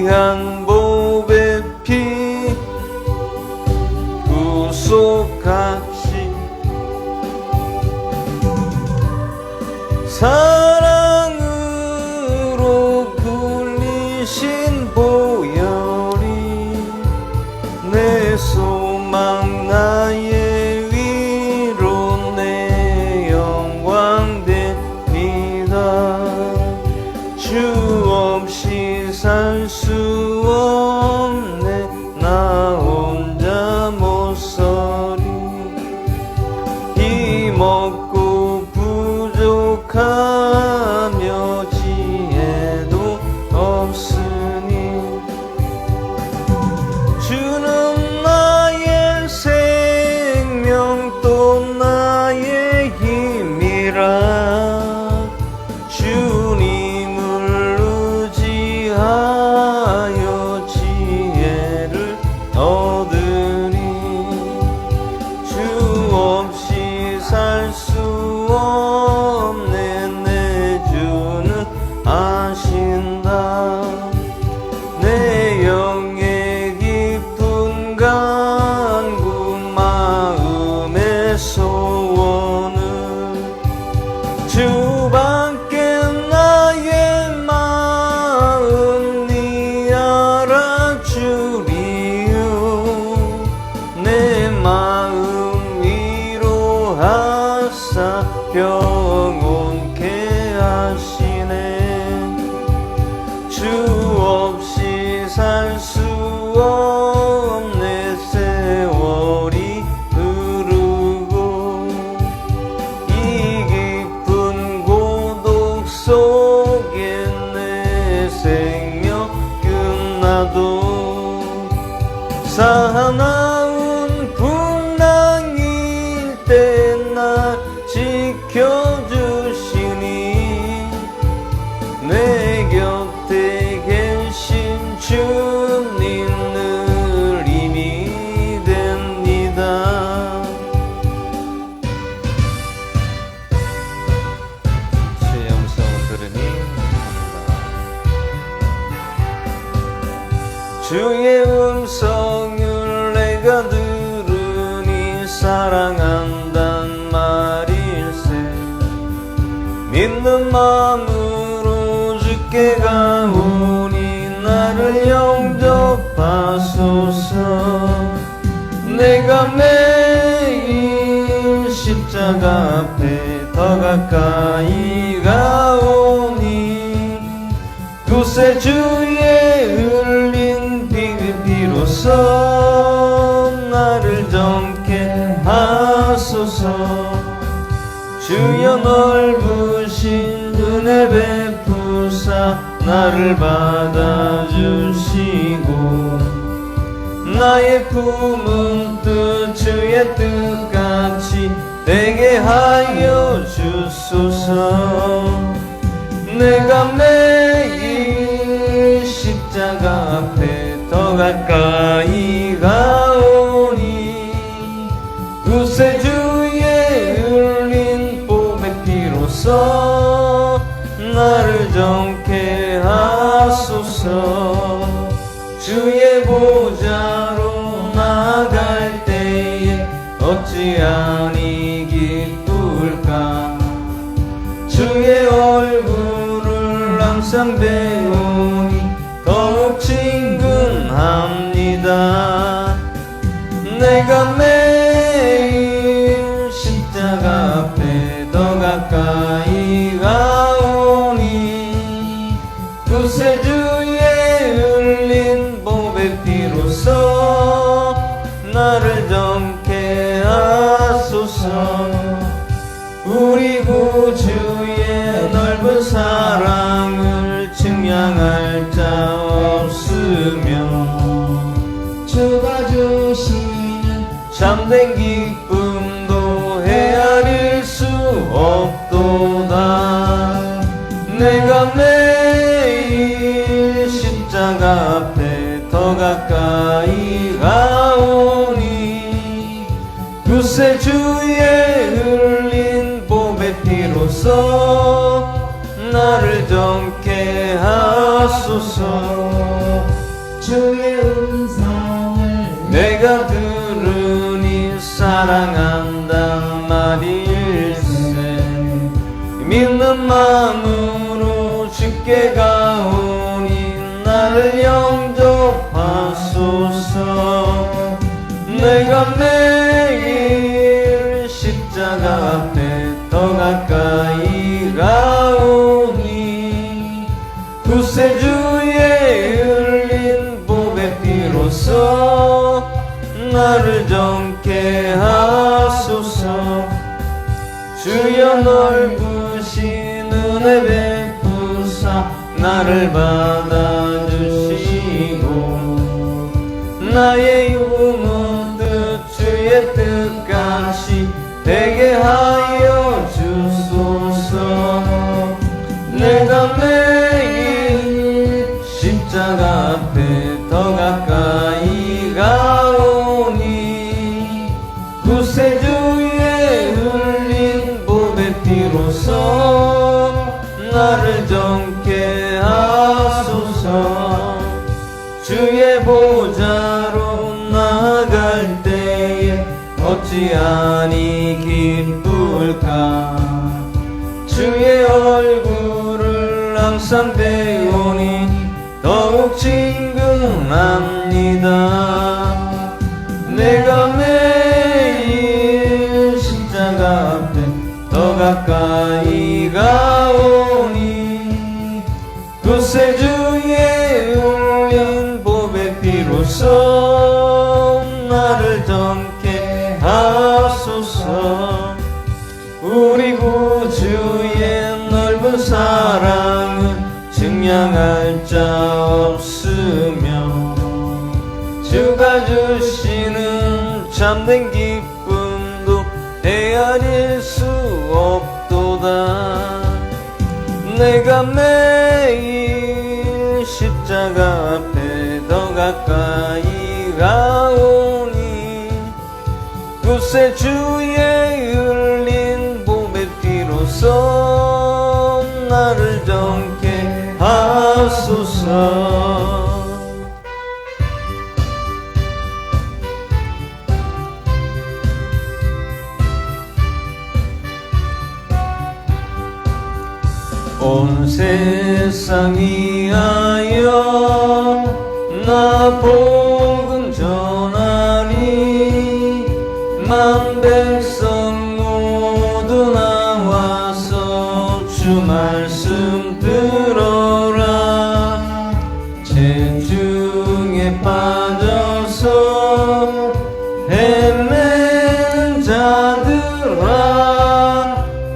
귀한 보배 피 구속하시 사랑으로 불리신 보혈이 내 소망 나의 위로 내 영광 됩니다. 주 없이 살 수 없네 나 혼자 못 서리 힘없고 부족하며 지혜도 없으니 주는 나의 생명 또 나의 힘이라 주님을 의지하여 지혜를 얻으리 주 없이 살 수 없네 내 주는 아신다 내 영의 깊은 간구 마음의 소원은 주밖에 나의 마음 니 알아주리요 내 마음 위로하사 평온케 하시네 주 없이 살 수 없네 세월이 흐르고 이 깊은 고독 속에 내 생명 끝나도 사나운 풍랑일 때 나 지켜주시니 내 곁에 계신 주님 늘 힘이 됩니다. 주의 음성을 들으니 합니다. 주의 음성을 내가 들으니 사랑한단 말일세 믿는 마음으로 주께 가오니 나를 영접하소서 내가 매일 십자가 앞에 더 가까이 가오니 구세주의 흘린 비로소 나를 정케 하소서 주여 넓으신 은혜 베푸사 나를 받아주시고 나의 품은 뜻 주의 뜻같이 되게 하여 주소서 내가 매일 십자가 앞에 더 가까이 가오니 구세주의 흘린 보배 피로써 나를 정케 하소서 주의 보좌로 나갈 때에 어찌하니 기쁠까 주의 얼굴을 항상 배우니 더욱 친근합니다 내가 매일 십자가 앞에 더 가까이 가오니 구세주의 흘린 보배 피로써 나를 정케 하소서 우리 구주의 넓은 사랑을 측량할 자 없으며 주가 주시는 참된 기쁨도 헤아릴 수 없도다 내가 매일 십자가 앞에 더 가까이 가오니 구세주의 흘린 보배 피로써 나를 정케 하소서 주의 음성을 내가 들으니 사랑한단 말일세. 믿는 마음으로 주께 가오니 나를 영접하소서. 내가 매일 십자가 앞에 더 가까이 가오니 구세주의 흘린 보배 피로써 나를 정케 하소서. 주여 넓으신 은혜 베푸사 나를 받아주시고 나의 유무듯 주의 뜻같이 되게 하여 주소서. 내가 매일 십자가 앞에 더 가까이 가오니 구세주의 흘린 보배 피로써 나를 정케 하소서. 주의 보좌로 나아갈 때에 어찌하니 기쁠까. 주의 얼굴을 항상 배우니 더욱 친근합니다. 내가 매일 십자가 앞에 더 가까이 가오니 구세주의 흘린 보배 피로써 나를 정케 하소서. 우리 구주의 넓은 사랑은 증량할 자 없으며 주가 주시는 참된 기쁨도 헤아릴 수 없도다. 내가 매일 십자가 앞에 더 가까이 가오니 구세주의 흘린 보배 피로써 나를 정케 하소서. 온 세상 위하여 나 복음 전하리. 만 백성 모두 나와서 주 말씀 들어라. 죄 중에 빠져서 헤매는 자들아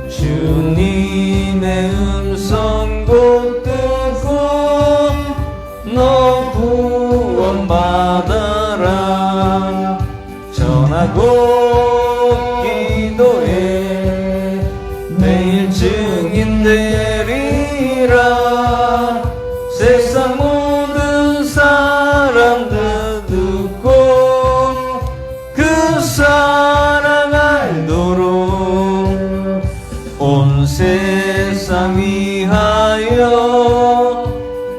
주님의 음성 곧 듣고 너 구원받아라. 전하고 기도해 매일 증인 되리라. 세상 모든 사람들 듣고 그 사랑 알도록 온 세상 위하여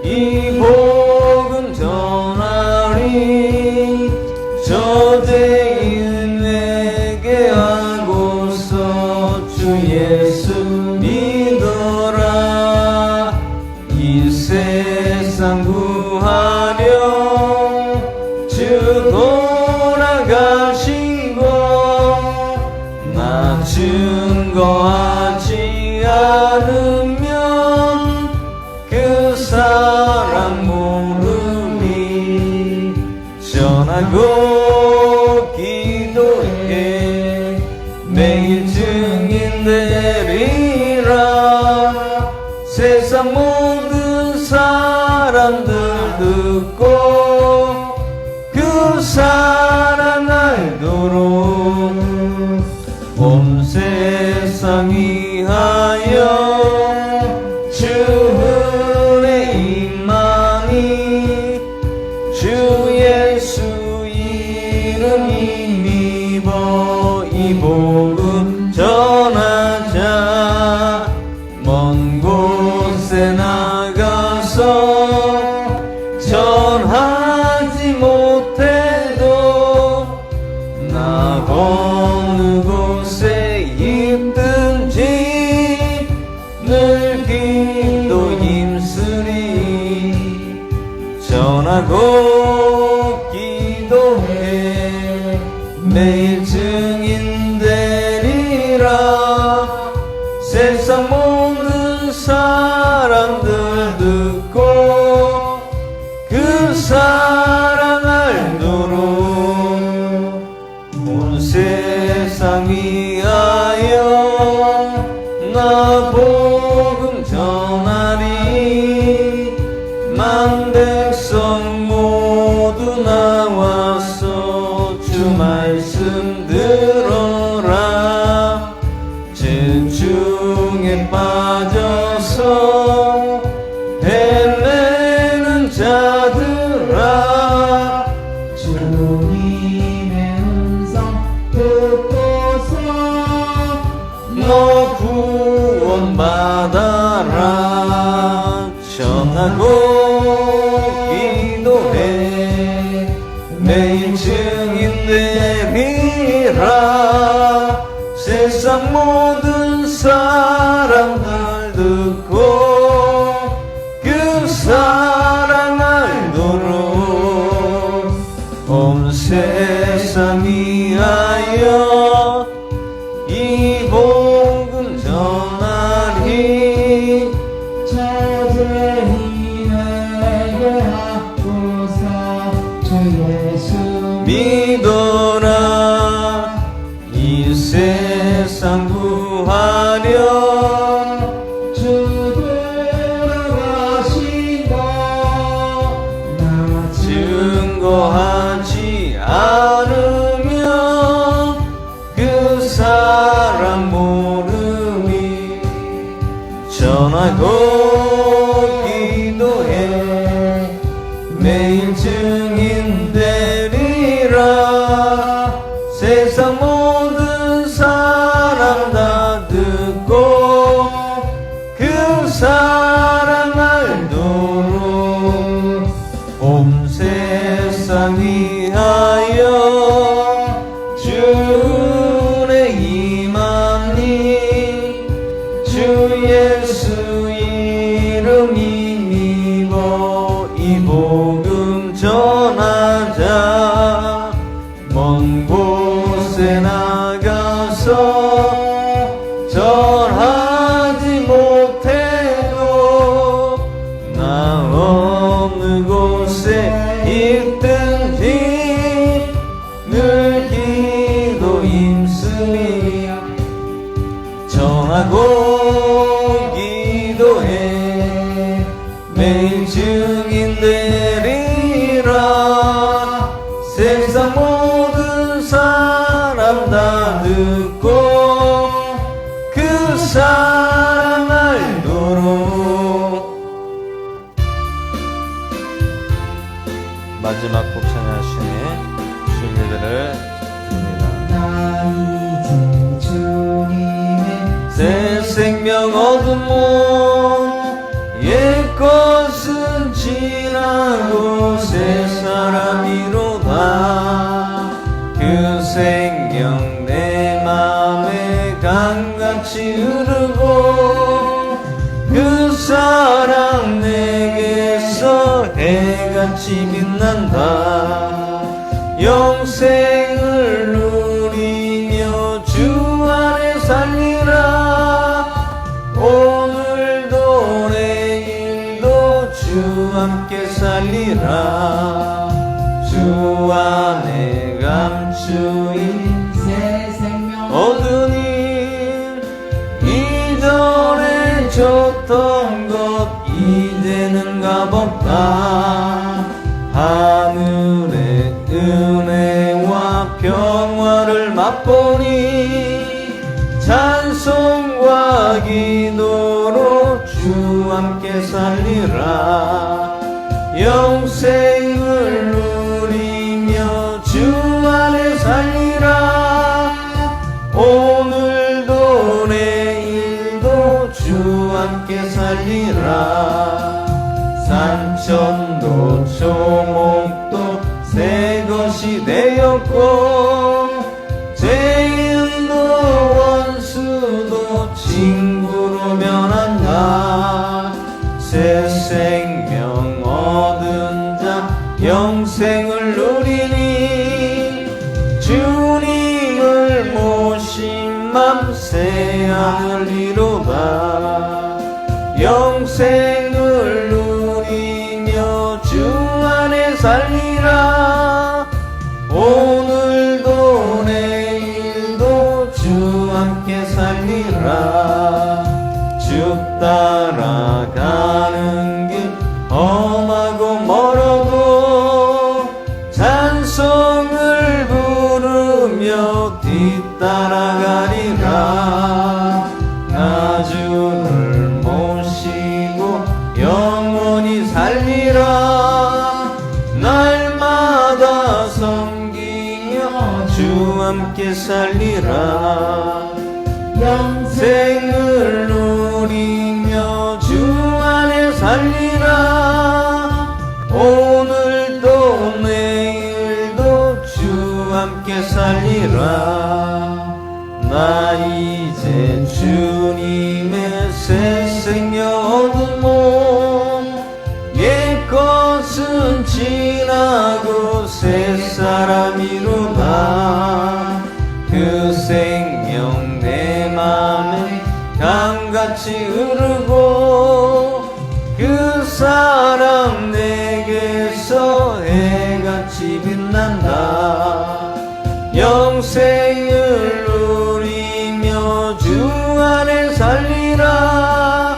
이 복음 전하리. 저대인에게 하고서 주 예수 믿어라. 이 세상 구하려 주 돌아가시고 나 증거하지 않으면 그 사람 모르니. 전하고 기도해 매일 증인 되리라. 세상 모든 사람들 듣고 그 사랑 알도록 온 세상 위하여 주 은혜 임하니. 주 예수 이름 힘입어 이 복음 전하자. 먼 곳에 나가서 전하 전하고 기도해 매일 증인 되리라. 세상 모든 사람들 듣고 그 사랑 알도록 온 세상 위하여 나 복음 전하리. 만 백성 모두 나와서 주 말씀 들어라. 죄 중에 빠져서 헤매는 자들아, 주님의 음성 듣고서 너 구원받아라. 전하고 기도해 매일 증인 되리라. 세상 모든 사람들 듣고 그 사랑 알도록 온 세상 위하여 이 복음 전하리. 자제히 회개하고서 주 예수 믿어라. 이 세상 구하려 주 돌아가신 거나 증거하지 않으면 그 사람 모르니. 전하고 기도해 매일 증인 되리라. 세상 모든 사람 다 듣고 그 사랑 알도록 온 세상 위하여 주 은혜 임하니. 주 예수 이름 힘입어 이 복음 전하자. 먼 곳에 나가서 전하지 못해도 나 어느 곳에 있든지 늘 기도 힘쓰니. 전하고 기도해 매일 증인 되리라. 세상 모든 사람 다 듣고 그 사랑 알도록. 마지막 곡 찬양하시니 주님들을 드립니다. 나 이제 주님의 새 생명 얻은 몸 옛것은 지나고 새 사람이로다. 그 생명 내 맘에 강같이 흐르고 그 사랑 내게서 해같이 빛난다. 영생을 누리며 주 안에 살리라. 오늘도 내일도 주 함께 살리라. 주 안에 감추인 새 생명 얻으니 이전에 줬던 것 이제는 값없다. 하늘의 은혜와 평화를 맛보니 찬송과 기도로 주 함께 살리라. 영생을 누리며 주 안에 살리라. 오늘도 내일도 주 함께 살리라. 산천도 초목도 새 것이 되었고 죄인도 원수도 친구로 변한다. 새 생명 얻은 자 영생을 누리니 주님을 모신 맘 새하늘 이루다 영생을 누리며 주 안에 살리라 오늘도 내일도 주 함께 살리라 주 따라가는 길 험하고 멀어도 찬송을 부르며 뒤따라가리라 나 주를 모시고 영원히 살리라 날마다 섬기며 주 함께 살리라 영생을 누리며 주 안에 살리라 오늘도 내일도 주 함께 살리라 나 이제 주님의 새 생명 얻은 몸 옛것은 지나고 새 사람이로다 그 생명 내 맘에 강같이 흐르고 그 사람 내게서 해같이 빛난다 영생을 누리며 주 안에 살리라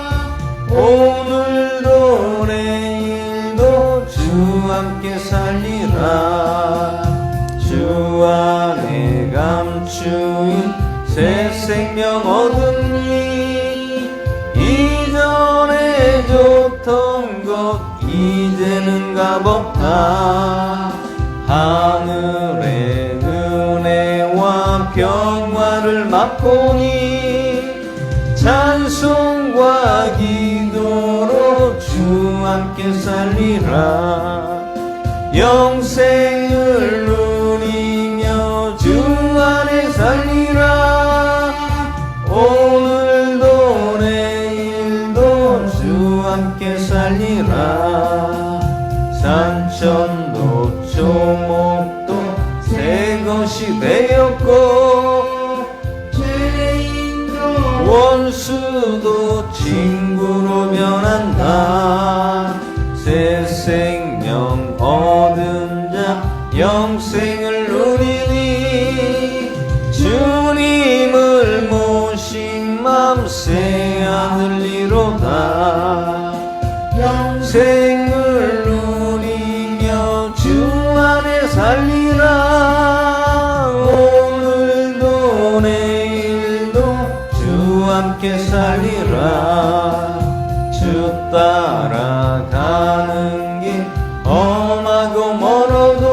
오늘도 내일도 주 함께 살리라 주 안에 감추인 새 생명 얻으니 이전에 좋던 것 이제는 값없다 하늘의 은혜와 평화를 맛보니 찬송과 기도로 주 함께 살리라 영생을 누리며 주 안에 살리라 오늘도 내일도 주 함께 살리라 산천도 조목도 새 것이 되었고 죄인도 원수도 친구로 변한다 새 생명 얻은 자 영생을 누리니 주님을 모신 맘 새하늘 이로다 영생을 누리며 주 안에 살리라 오늘도 내일도 주 함께 살리라 주 따라가는 길 험하고 멀어도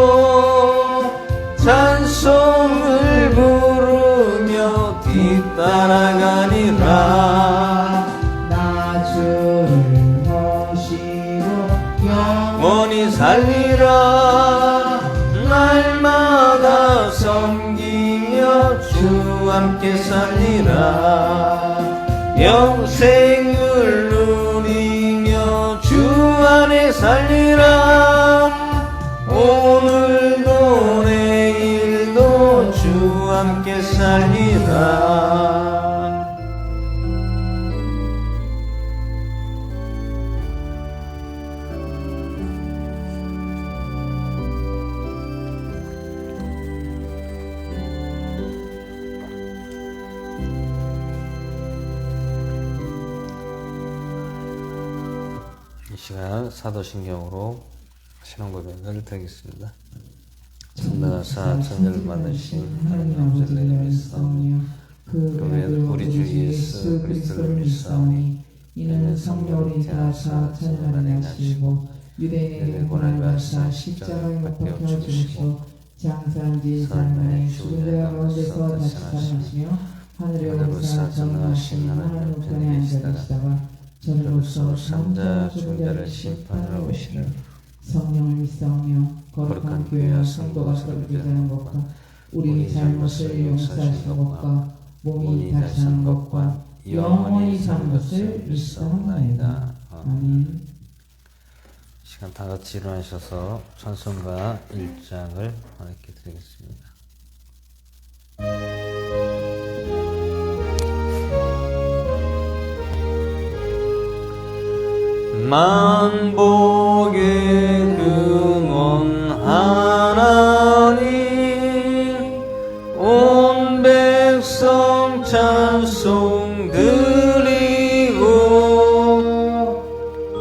찬송을 부르며 뒤따라가니라 나 주를 모시고 영원히 살리라 날마다 섬기며 주 함께 살리라 영생을 누리며 주 안에 살리라 오늘도 내일도 주 함께 살리라 이 시간 사도신경으로 신앙고백을 드리겠습니다. 천당하사 천년을 만드신 하나님 아버지를 믿사오며 그 외에 우리 주 예수 그리스도를 믿사오니 이는 성령이 다하사 천년을 하시고 유대인에게 고난을 받사 십자가에 못 박혀 죽으시고 장사한 지 3만에 죽은 자 가운데서 다시 살아나시며 하늘에 오르사 전능하신 하나님 우편에 앉아 계시다가 저로서 삼자 죽은 자를 심판하러 오시는 성령을 믿사오며 거룩한 교회와 성도가 서로 교제하는 것과 우리 잘못을 용서하시는 것과 몸이 다시 사는 것과 영원히 사는 것을 믿사옵나이다. 아멘. 시간 다 같이 일어나셔서 찬송가 1장을 하나님께 드리겠습니다. 만복의 근원 하나님 온 백성 찬송 드리고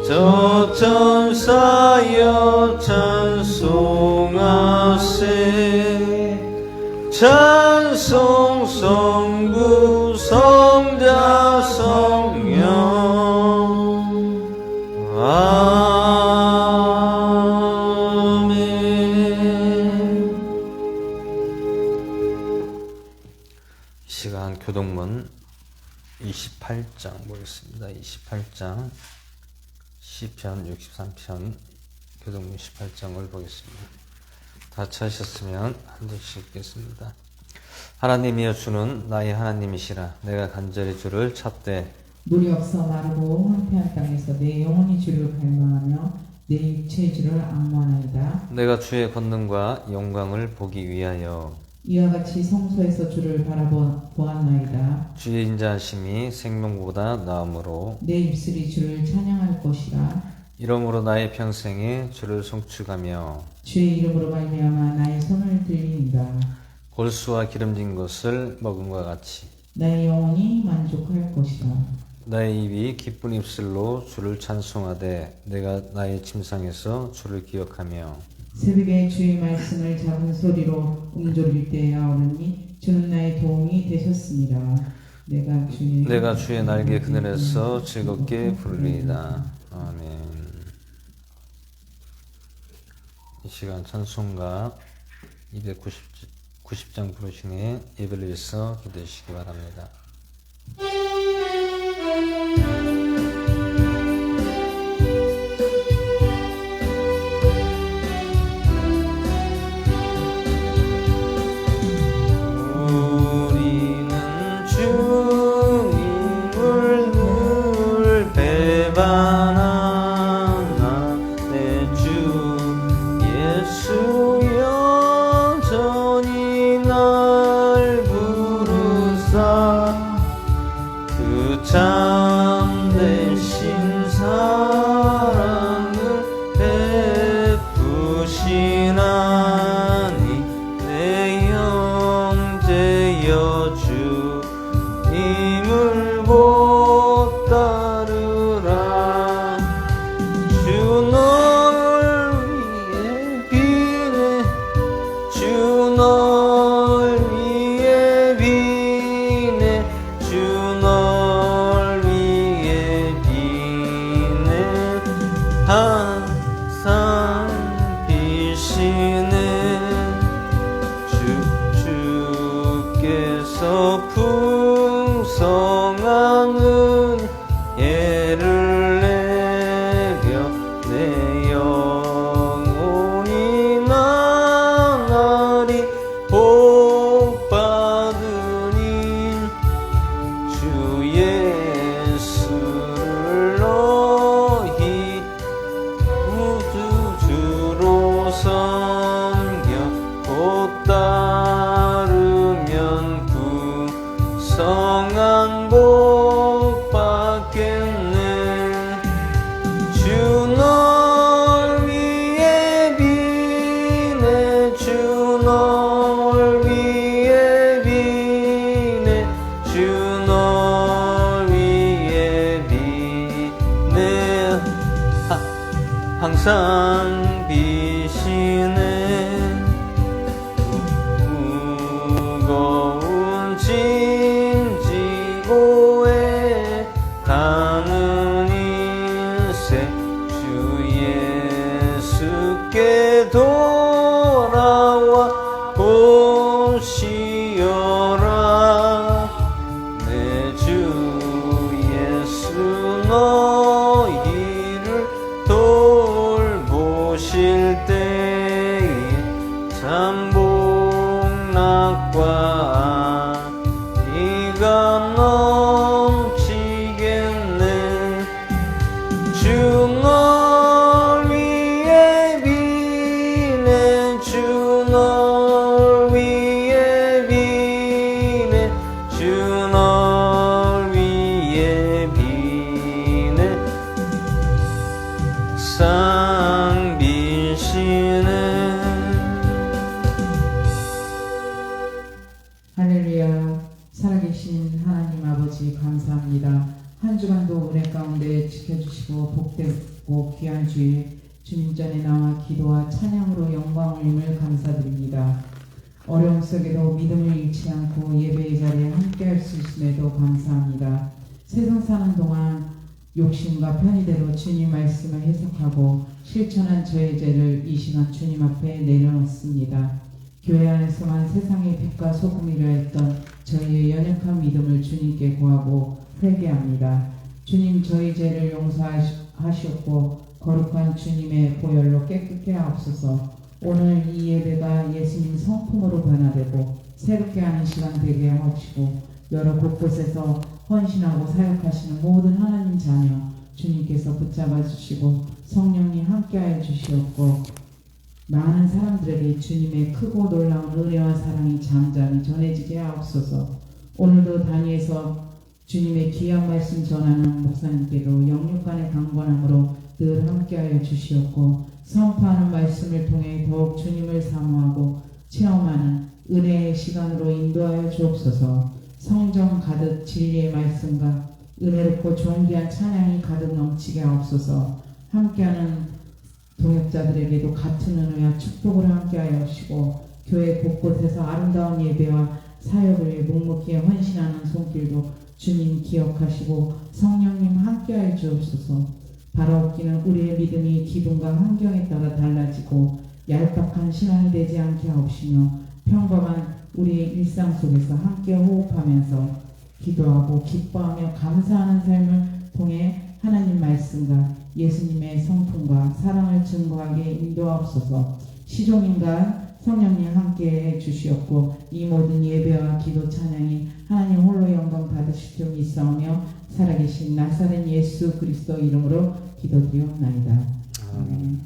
저 천사여 찬송하세 찬송 성부 성자 성령 아멘. 이 시간 교동문 28장 보겠습니다. 28장 시편 63편 교동문 28장을 보겠습니다. 다 찾으셨으면 한 절씩 읽겠습니다. 하나님이여 주는 나의 하나님이시라. 내가 간절히 주를 찾되 물이 없어 마르고 황폐한 땅에서 내 영혼이 주를 갈망하며 내 육체의 주를 앙모하나이다. 내가 주의 권능과 영광을 보기 위하여 이와 같이 성소에서 주를 바라보았나이다. 주의 인자하심이 생명보다 나음으로 내 입술이 주를 찬양할 것이라. 이러므로 나의 평생에 주를 송축하며 주의 이름으로 말미암아 나의 손을 들린다. 골수와 기름진 것을 먹음과 같이 나의 영혼이 만족할 것이라. 나의 입이 기쁜 입술로 주를 찬송하되 내가 나의 침상에서 주를 기억하며 새벽에 주의 말씀을 작은 소리로 움졸릴 때야 오르니 주는 나의 도움이 되셨습니다. 내가 주의 날개 그늘에서 즐겁게 부르리이다. 아멘. 이 시간 찬송가 290장 부르시니 예배를 위해서 기도해 주시기 바랍니다. 우리는 주님을 늘 배반하나 내 주 예수 여전히 날 부르사 그 참되신 사랑을 베푸시나니 내 형제여 주님을 못 따르라. 주 너를 위해 비네 주 널 위해 비네 주 널 위해 비네 항상 비시네 주께서 풍성한 은혜를 내려 내 영혼이 나날이 복받으니 주 예수를 너희 구주로 섬겨 곧 따르면 구성한 복 받겠네. 주 널 위해 비네 주 널 위해 비네 주 널 위해 비네 항상 비시네. 무거운 짐 지고 가는 인생 주 예수께 돌아와 보시어라. 내 주 예수 너희를 돌보실 때에 참 복락과 네가 넘치겠네. 주 널 위해 할렐루야. 살아계신 하나님 아버지 감사합니다. 한 주간도 은혜 가운데 지켜주시고 복되고 귀한 주일 주님 전에 나와 기도와 찬양으로 영광 올림을 감사드립니다. 어려움 속에도 믿음을 잃지 않고 예배의 자리에 함께할 수 있음에도 감사합니다. 세상 사는 동안 욕심과 편의대로 주님 말씀을 해석하고 실천한 저의 죄를 이 시간 주님 앞에 내려놓습니다. 교회 안에서만 세상의 빛과 소금이라 했던 저희의 연약한 믿음을 주님께 구하고 회개합니다. 주님 저희 죄를 용서하시었고 거룩한 주님의 보혈로 깨끗게 하옵소서. 오늘 이 예배가 예수님 성품으로 변화되고 새롭게 하는 시간 되게 하옵시고 여러 곳곳에서 헌신하고 사역하시는 모든 하나님 자녀 주님께서 붙잡아 주시고 성령님 함께하여 주시옵고 많은 사람들에게 주님의 크고 놀라운 은혜와 사랑이 잠잠히 전해지게 하옵소서. 오늘도 단위에서 주님의 귀한 말씀 전하는 목사님께도 영육간의 강건함으로 늘 함께하여 주시옵고 선포하는 말씀을 통해 더욱 주님을 사모하고 체험하는 은혜의 시간으로 인도하여 주옵소서. 성경 가득 진리의 말씀과 은혜롭고 존귀한 찬양이 가득 넘치게 하옵소서. 함께하는 동역자들에게도 같은 은혜와 축복을 함께하여 주시고 교회 곳곳에서 아름다운 예배와 사역을 묵묵히 헌신하는 손길도 주님 기억하시고 성령님 함께하여 주옵소서. 바라옵기는 우리의 믿음이 기분과 환경에 따라 달라지고 얄팍한 신앙이 되지 않게 하옵시며 평범한 우리의 일상 속에서 함께 호흡하면서 기도하고 기뻐하며 감사하는 삶을 통해 하나님 말씀과 예수님의 성품과 사랑을 증거하게 인도하옵소서. 시종인간 성령님 함께해 주시옵고 이 모든 예배와 기도 찬양이 하나님 홀로 영광 받으실 줄 믿사오며 살아계신 나사렛 예수 그리스도 이름으로 기도드리옵나이다. 아멘.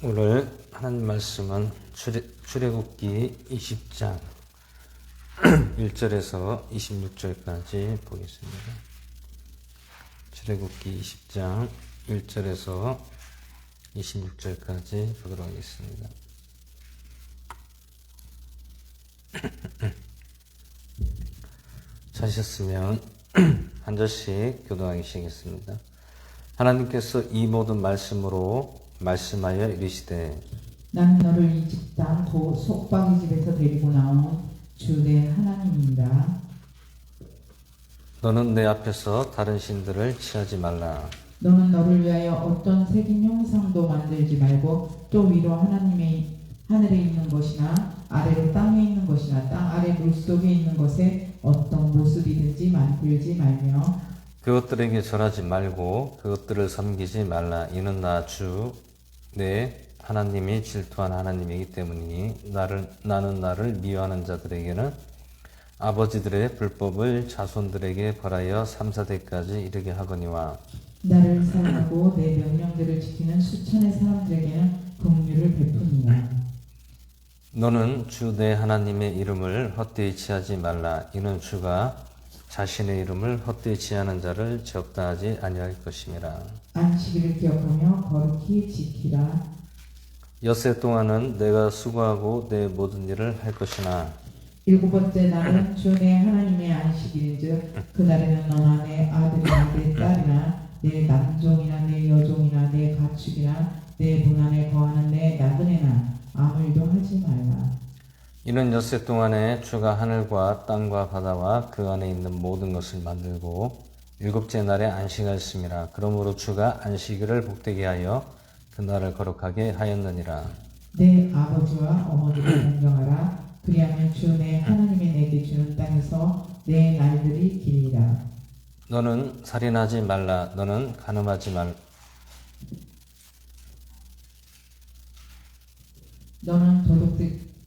오늘 하나님 말씀은 출애굽기 20장 1절에서 26절까지 보겠습니다. 출애굽기 20장 1절에서 26절까지 보도록 하겠습니다. 찾으셨으면 한 절씩 교독하기 시작하겠습니다. 하나님께서 이 모든 말씀으로 말씀하여 이르시되 나는 너를 이집 땅 속박이 집에서 데리고 나온 주 내 하나님이다. 너는 내 앞에서 다른 신들을 취하지 말라. 너는 너를 위하여 어떤 새긴 형상도 만들지 말고 또 위로 하나님의 하늘에 있는 것이나 아래로 땅에 있는 것이나 땅 아래 물속에 있는 것에 어떤 모습이든지 만들지 말며 그것들에게 절하지 말고 그것들을 섬기지 말라. 이는 나 주 내 하나님이 질투한 하나님이기 때문이니 나는 나를 미워하는 자들에게는 아버지들의 불법을 자손들에게 벌하여 3,4대까지 이르게 하거니와 나를 사랑하고 내 명령들을 지키는 수천의 사람들에게는 긍휼을 베푸니라. 너는 주 내 하나님의 이름을 헛되이 취하지 말라. 이는 주가 자신의 이름을 헛되이 취하는 자를 적다하지 아니할 것임이라. 안식일을 기억하며 거룩히 지키라. 엿새 동안은 내가 수고하고 내 모든 일을 할 것이나 일곱 번째 날은 주 내 하나님의 안식일인즉 그날에는 너나 내 아들이나 내 딸이나 내 남종이나 내 여종이나 내 가축이나 내 문 안에 거하는 내 나그네나 아무 일도 하지 말라. 이는 엿새 동안에 주가 하늘과 땅과 바다와 그 안에 있는 모든 것을 만들고 일곱째 날에 안식하였음이라. 그러므로 주가 안식일을 복되게 하여 그날을 거룩하게 하였느니라. 내 아버지와 어머니를 존경하라. 그리하면 주 내 하나님의 내게 주는 땅에서 내 날들이 길리라. 너는 살인하지 말라. 너는 간음하지 말라. 너는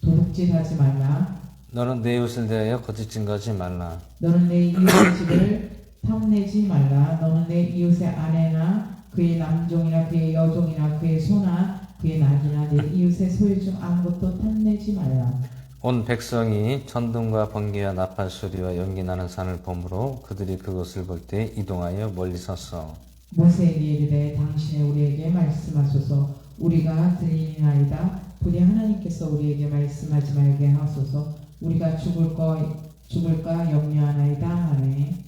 도둑질하지 말라. 너는 내 이웃을 대하여 거짓 증거하지 말라. 너는 내 이웃의 집을 탐내지 말라. 너는 내 이웃의 아내나 그의 남종이나 그의 여종이나 그의 소나 그의 낙이나 내 이웃의 소유 중 아무것도 탐내지 말라. 온 백성이 천둥과 번개와 나팔 소리와 연기 나는 산을 보므로 그들이 그것을 볼 때 이동하여 멀리 섰어. 모세에게 이르되 당신이 우리에게 말씀하소서. 우리가 들리나이다. 부디 하나님께서 우리에게 말씀하지 말게 하소서. 우리가 죽을까 염려하나이다 하네.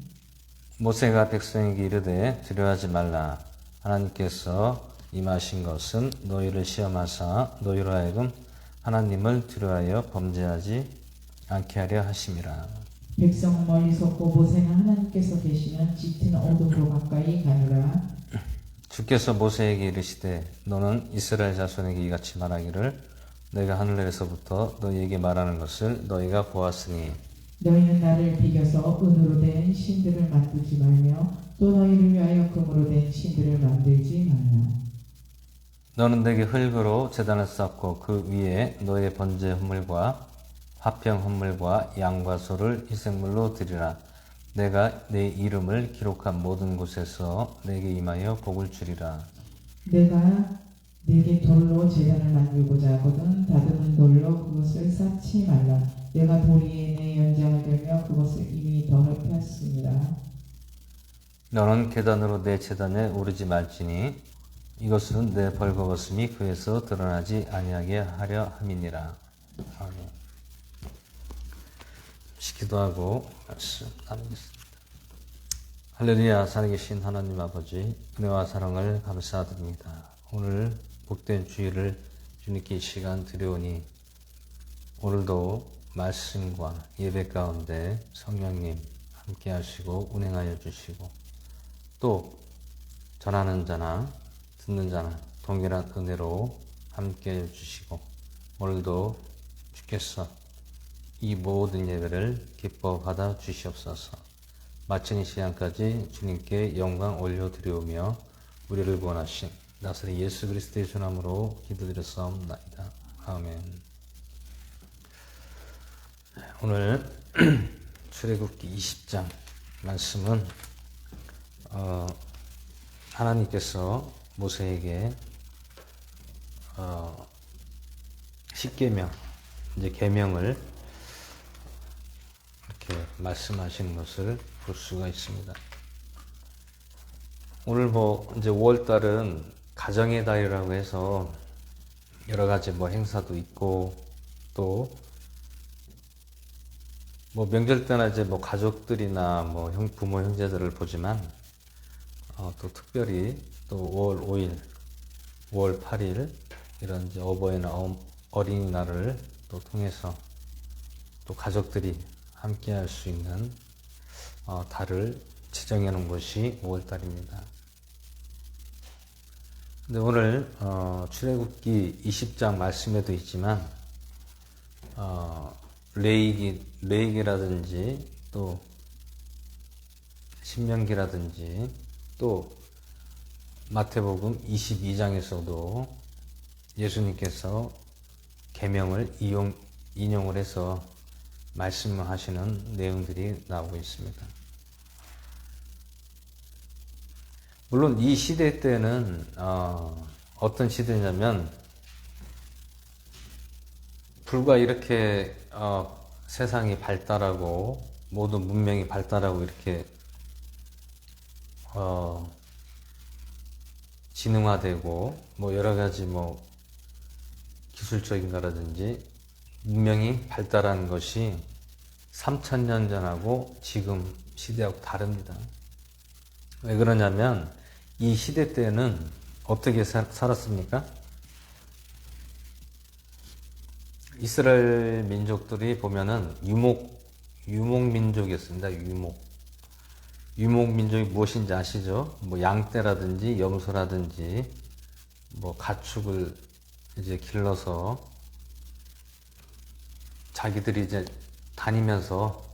모세가 백성에게 이르되 두려워하지 말라. 하나님께서 임하신 것은 너희를 시험하사 너희로 하여금 하나님을 두려워하여 범죄하지 않게 하려 하심이라. 백성은 멀리 섰고 모세는 하나님께서 계시는 짙은 어둠으로 가까이 가니라. 주께서 모세에게 이르시되 너는 이스라엘 자손에게 이같이 말하기를 내가 하늘에서부터 너희에게 말하는 것을 너희가 보았으니 너희는 나를 비겨서 은으로 된 신들을 만들지 말며 또 너희를 위하여 금으로 된 신들을 만들지 말라. 너는 내게 흙으로 제단을 쌓고 그 위에 너의 번제 헌물과 화평 헌물과 양과 소를 희생물로 드리라. 내가 내 이름을 기록한 모든 곳에서 내게 임하여 복을 주리라. 내가 내게 돌로 제단을 만들고자 하거든 다듬은 돌로 그것을 쌓지 말라. 내가 돌 위에 내 연장을 들며 그것을 이미 더럽혔습니다. 너는 계단으로 내 제단에 오르지 말지니 이것은 내 벌거벗음이 그에서 드러나지 아니하게 하려 함이니라. 아멘. 기도하고 말씀 나누겠습니다. 할렐루야. 살아계신 하나님 아버지 은혜와 사랑을 감사드립니다. 오늘 복된 주일을 주님께 이 시간 드려오니 오늘도 말씀과 예배 가운데 성령님 함께 하시고 운행하여 주시고 또 전하는 자나 듣는 자나 동일한 은혜로 함께 해주시고 오늘도 주께서 이 모든 예배를 기뻐 받아 주시옵소서. 마친 이 시간까지 주님께 영광 올려드리오며 우리를 구원하신 나사렛 예수 그리스도의 주남으로 기도드렸사옵나이다. 아멘. 오늘 출애굽기 20장 말씀은 하나님께서 모세에게 십계명, 이제 계명을 이렇게 말씀하시는 것을 볼 수가 있습니다. 오늘 이제 5월달은 가정의 달이라고 해서 여러 가지 행사도 있고 또 명절 때나 이제 가족들이나 부모 형제들을 보지만 또 특별히 또 5월 5일, 5월 8일 이런 이제 어버이나 어린이날을 또 통해서 또 가족들이 함께 할 수 있는 달을 지정해 놓은 것이 5월 달입니다. 근데 오늘 출애굽기 20장 말씀에도 있지만 레위기라든지 또 신명기라든지 또 마태복음 22장에서도 예수님께서 계명을 인용을 해서 말씀하시는 내용들이 나오고 있습니다. 물론 이 시대 때는 어떤 시대냐면 불과 이렇게 세상이 발달하고 모든 문명이 발달하고 이렇게 지능화되고 여러 가지 기술적인 거라든지 문명이 발달한 것이 3000년 전하고 지금 시대하고 다릅니다. 왜 그러냐면 이 시대 때는 어떻게 살았습니까? 이스라엘 민족들이 보면은 유목민족이었습니다. 유목민족이 무엇인지 아시죠? 양떼라든지 염소라든지 가축을 이제 길러서 자기들이 이제 다니면서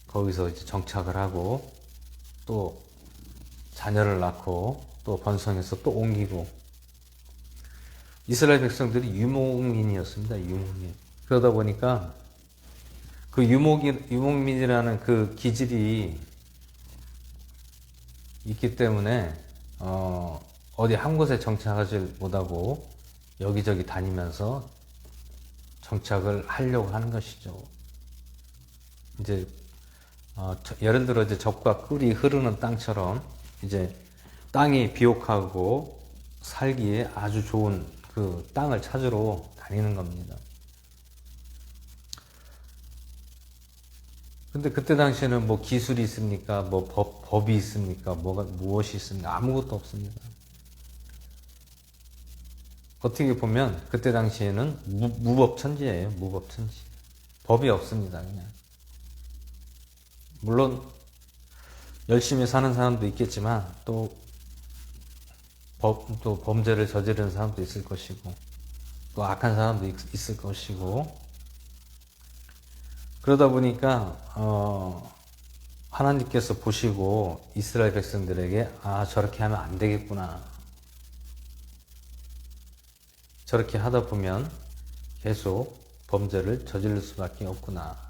거기서 이제 정착을 하고 또 자녀를 낳고 또 번성해서 또 옮기고 이스라엘 백성들이 유목민이었습니다. 유목민. 그러다 보니까 그 유목민이라는 그 기질이 있기 때문에 어디 한 곳에 정착하지 못하고 여기저기 다니면서 정착을 하려고 하는 것이죠. 이제 예를 들어 이제 젖과 꿀이 흐르는 땅처럼 이제 땅이 비옥하고 살기에 아주 좋은 그 땅을 찾으러 다니는 겁니다. 근데 그때 당시에는 뭐 기술이 있습니까? 뭐 법이 있습니까? 무엇이 있습니까? 아무것도 없습니다. 어떻게 보면 그때 당시에는 무법천지예요. 무법천지. 법이 없습니다. 그냥. 물론 열심히 사는 사람도 있겠지만 또 범죄를 저지르는 사람도 있을 것이고 또 악한 사람도 있을 것이고 그러다 보니까 하나님께서 보시고 이스라엘 백성들에게 저렇게 하면 안 되겠구나. 저렇게 하다 보면 계속 범죄를 저지를 수밖에 없구나.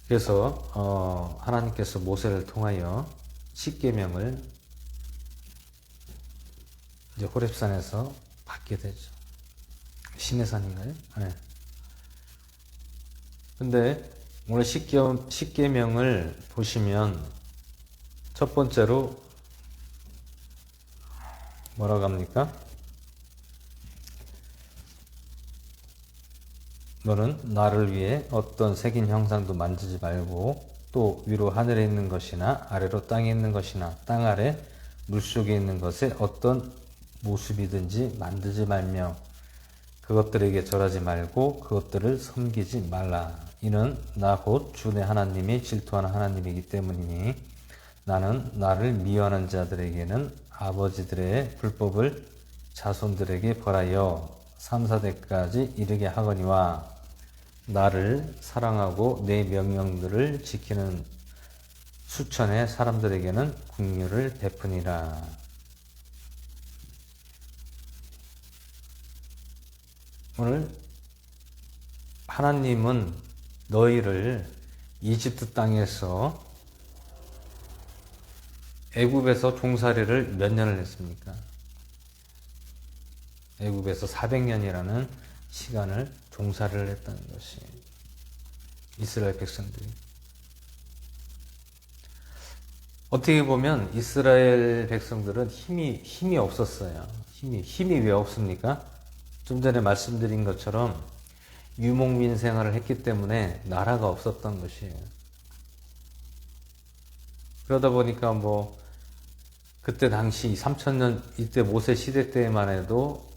그래서 하나님께서 모세를 통하여 십계명을 이제 호렙산에서 받게 되죠. 시내산인가요? 네. 근데 오늘 십계명을 보시면 첫 번째로 뭐라고 합니까? 너는 나를 위해 어떤 새긴 형상도 만지지 말고 또 위로 하늘에 있는 것이나 아래로 땅에 있는 것이나 땅 아래 물속에 있는 것에 어떤 모습이든지 만들지 말며 그것들에게 절하지 말고 그것들을 섬기지 말라. 이는 나 곧 주 내 하나님이 질투하는 하나님이기 때문이니 나는 나를 미워하는 자들에게는 아버지들의 불법을 자손들에게 벌하여 3, 4대까지 이르게 하거니와 나를 사랑하고 내 명령들을 지키는 수천의 사람들에게는 긍휼을 베푸니라. 오늘 하나님은 너희를 이집트 땅에서 애굽에서 종살이를 몇 년을 했습니까? 애굽에서 400년이라는 시간을 종살이를 했다는 것이 이스라엘 백성들이. 어떻게 보면 이스라엘 백성들은 힘이 없었어요. 힘이 왜 없습니까? 좀 전에 말씀드린 것처럼 유목민 생활을 했기 때문에 나라가 없었던 것이에요. 그러다 보니까 뭐 그때 당시 3000년 이때 모세 시대 때만 해도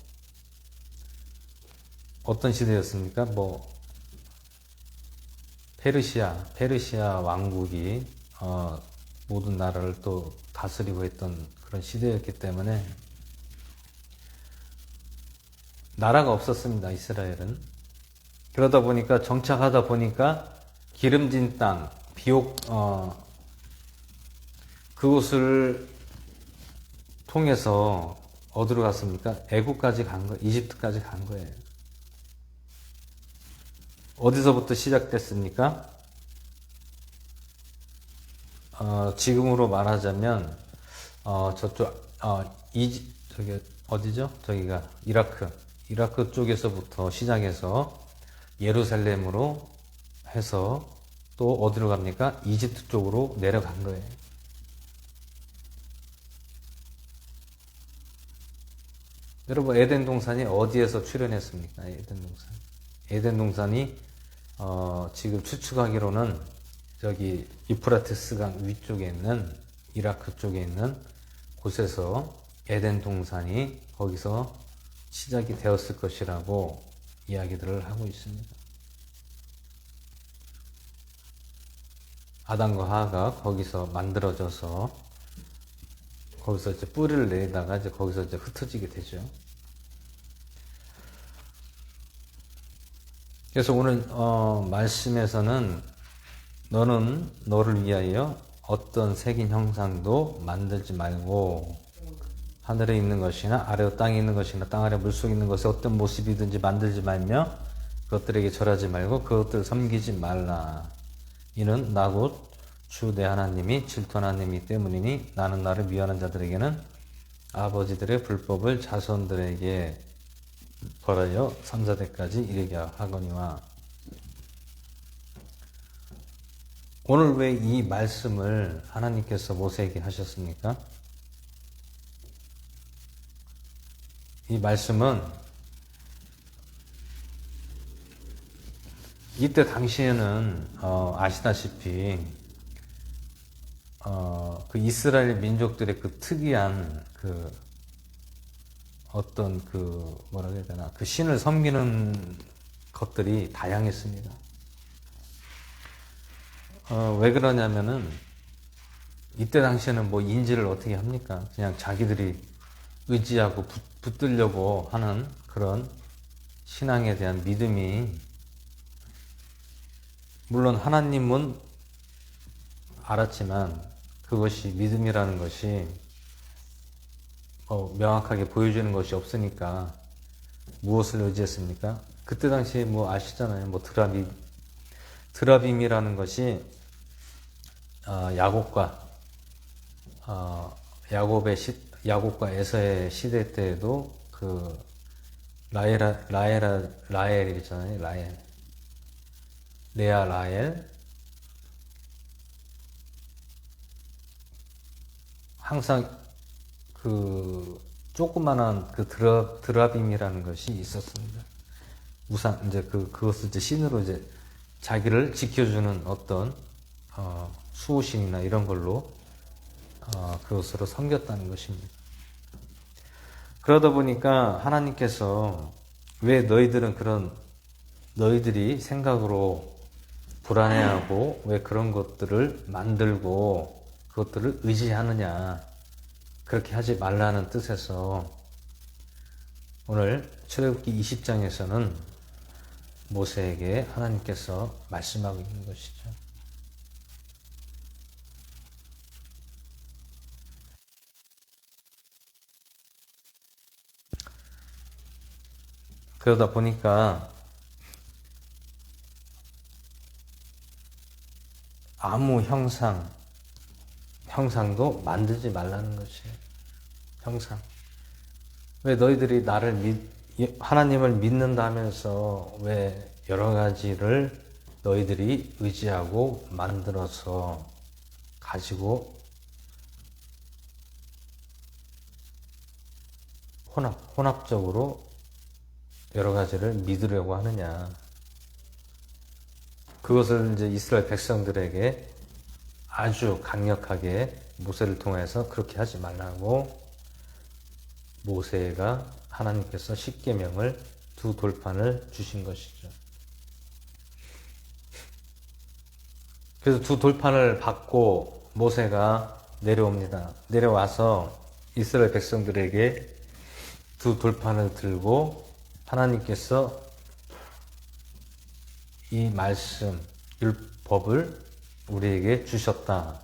어떤 시대였습니까? 뭐 페르시아 왕국이 모든 나라를 또 다스리고 했던 그런 시대였기 때문에 나라가 없었습니다. 이스라엘은. 그러다 보니까 정착하다 보니까 기름진 땅, 그곳을 통해서 어디로 갔습니까? 애국까지 간 거예요. 이집트까지 간 거예요. 어디서부터 시작됐습니까? 지금으로 말하자면 저기 어디죠? 저기가 이라크 쪽에서부터 시작해서 예루살렘으로 해서 또 어디로 갑니까? 이집트 쪽으로 내려간 거예요. 여러분, 에덴 동산이 어디에서 출현했습니까? 에덴 동산이 지금 추측하기로는 저기 유프라테스강 위쪽에 있는 이라크 쪽에 있는 곳에서 에덴 동산이 거기서 시작이 되었을 것이라고 이야기들을 하고 있습니다. 아담과 하와가 거기서 만들어져서 거기서 이제 뿌리를 내다가 이제 거기서 이제 흩어지게 되죠. 그래서 오늘 말씀에서는 너는 너를 위하여 어떤 새긴 형상도 만들지 말고 하늘에 있는 것이나 아래 땅에 있는 것이나 땅 아래 물속에 있는 것에 어떤 모습이든지 만들지 말며 그것들에게 절하지 말고 그것들을 섬기지 말라. 이는 나 곧 주 내 하나님이 질투 하나님이기 때문이니 나는 나를 미워하는 자들에게는 아버지들의 불법을 자손들에게 벌하여 3, 4대까지 이르게 하거니와. 오늘 왜 이 말씀을 하나님께서 모세에게 하셨습니까? 이 말씀은 이때 당시에는 아시다시피 그 이스라엘 민족들의 그 특이한 그 어떤 그 뭐라 해야 되나 그 신을 섬기는 것들이 다양했습니다. 왜 그러냐면은 이때 당시에는 뭐 인지를 어떻게 합니까? 그냥 자기들이 의지하고 붙들려고 하는 그런 신앙에 대한 믿음이, 물론 하나님은 알았지만 그것이 믿음이라는 것이 명확하게 보여주는 것이 없으니까 무엇을 의지했습니까? 그때 당시에 뭐 아시잖아요. 뭐 드라빔이라는 것이 야곱과 에서의 시대 때에도 그 라헬이잖아요. 레아 라헬. 항상 그 조그만한 그 드라빔이라는 것이 있었습니다. 우상, 이제 그것을 이제 신으로 이제 자기를 지켜주는 어떤 수호신이나 이런 걸로 그것으로 섬겼다는 것입니다. 그러다 보니까 하나님께서 왜 너희들이 생각으로 불안해하고 왜 그런 것들을 만들고 그것들을 의지하느냐, 그렇게 하지 말라는 뜻에서 오늘 출애굽기 20장에서는 모세에게 하나님께서 말씀하고 있는 것이죠. 그러다 보니까 아무 형상도 만들지 말라는 것이에요. 형상. 왜 너희들이 하나님을 믿는다면서 왜 여러 가지를 너희들이 의지하고 만들어서 가지고 혼합적으로 여러 가지를 믿으려고 하느냐. 그것을 이제 이스라엘 백성들에게 아주 강력하게 모세를 통해서 그렇게 하지 말라고 모세가 하나님께서 십계명을 두 돌판을 주신 것이죠. 그래서 두 돌판을 받고 모세가 내려옵니다. 내려와서 이스라엘 백성들에게 두 돌판을 들고 하나님께서 이 말씀, 율법을 우리에게 주셨다.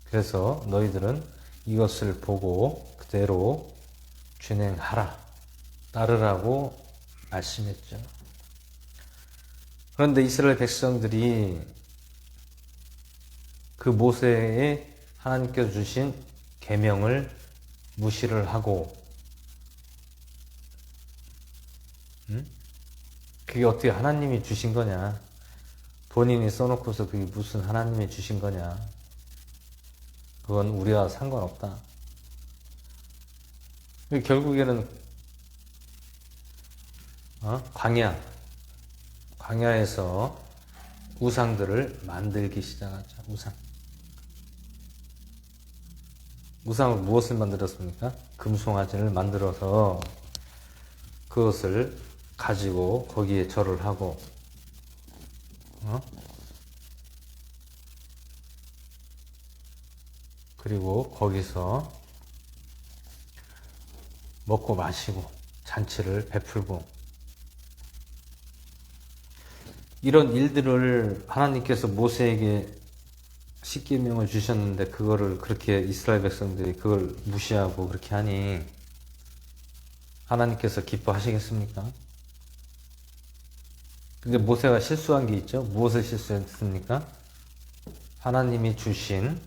그래서 너희들은 이것을 보고 그대로 준행하라, 따르라고 말씀했죠. 그런데 이스라엘 백성들이 그 모세의 하나님께서 주신 계명을 무시를 하고, 그게 어떻게 하나님이 주신 거냐? 본인이 써놓고서 그게 무슨 하나님이 주신 거냐? 그건 우리와 상관없다. 결국에는 광야에서 우상들을 만들기 시작하죠. 우상은 무엇을 만들었습니까? 금송아지를 만들어서 그것을 가지고 거기에 절을 하고, 그리고 거기서 먹고 마시고 잔치를 베풀고, 이런 일들을 하나님께서 모세에게 십계명을 주셨는데 그거를 그렇게 이스라엘 백성들이 그걸 무시하고 그렇게 하니 하나님께서 기뻐하시겠습니까? 근데 모세가 실수한 게 있죠. 무엇을 실수했습니까? 하나님이 주신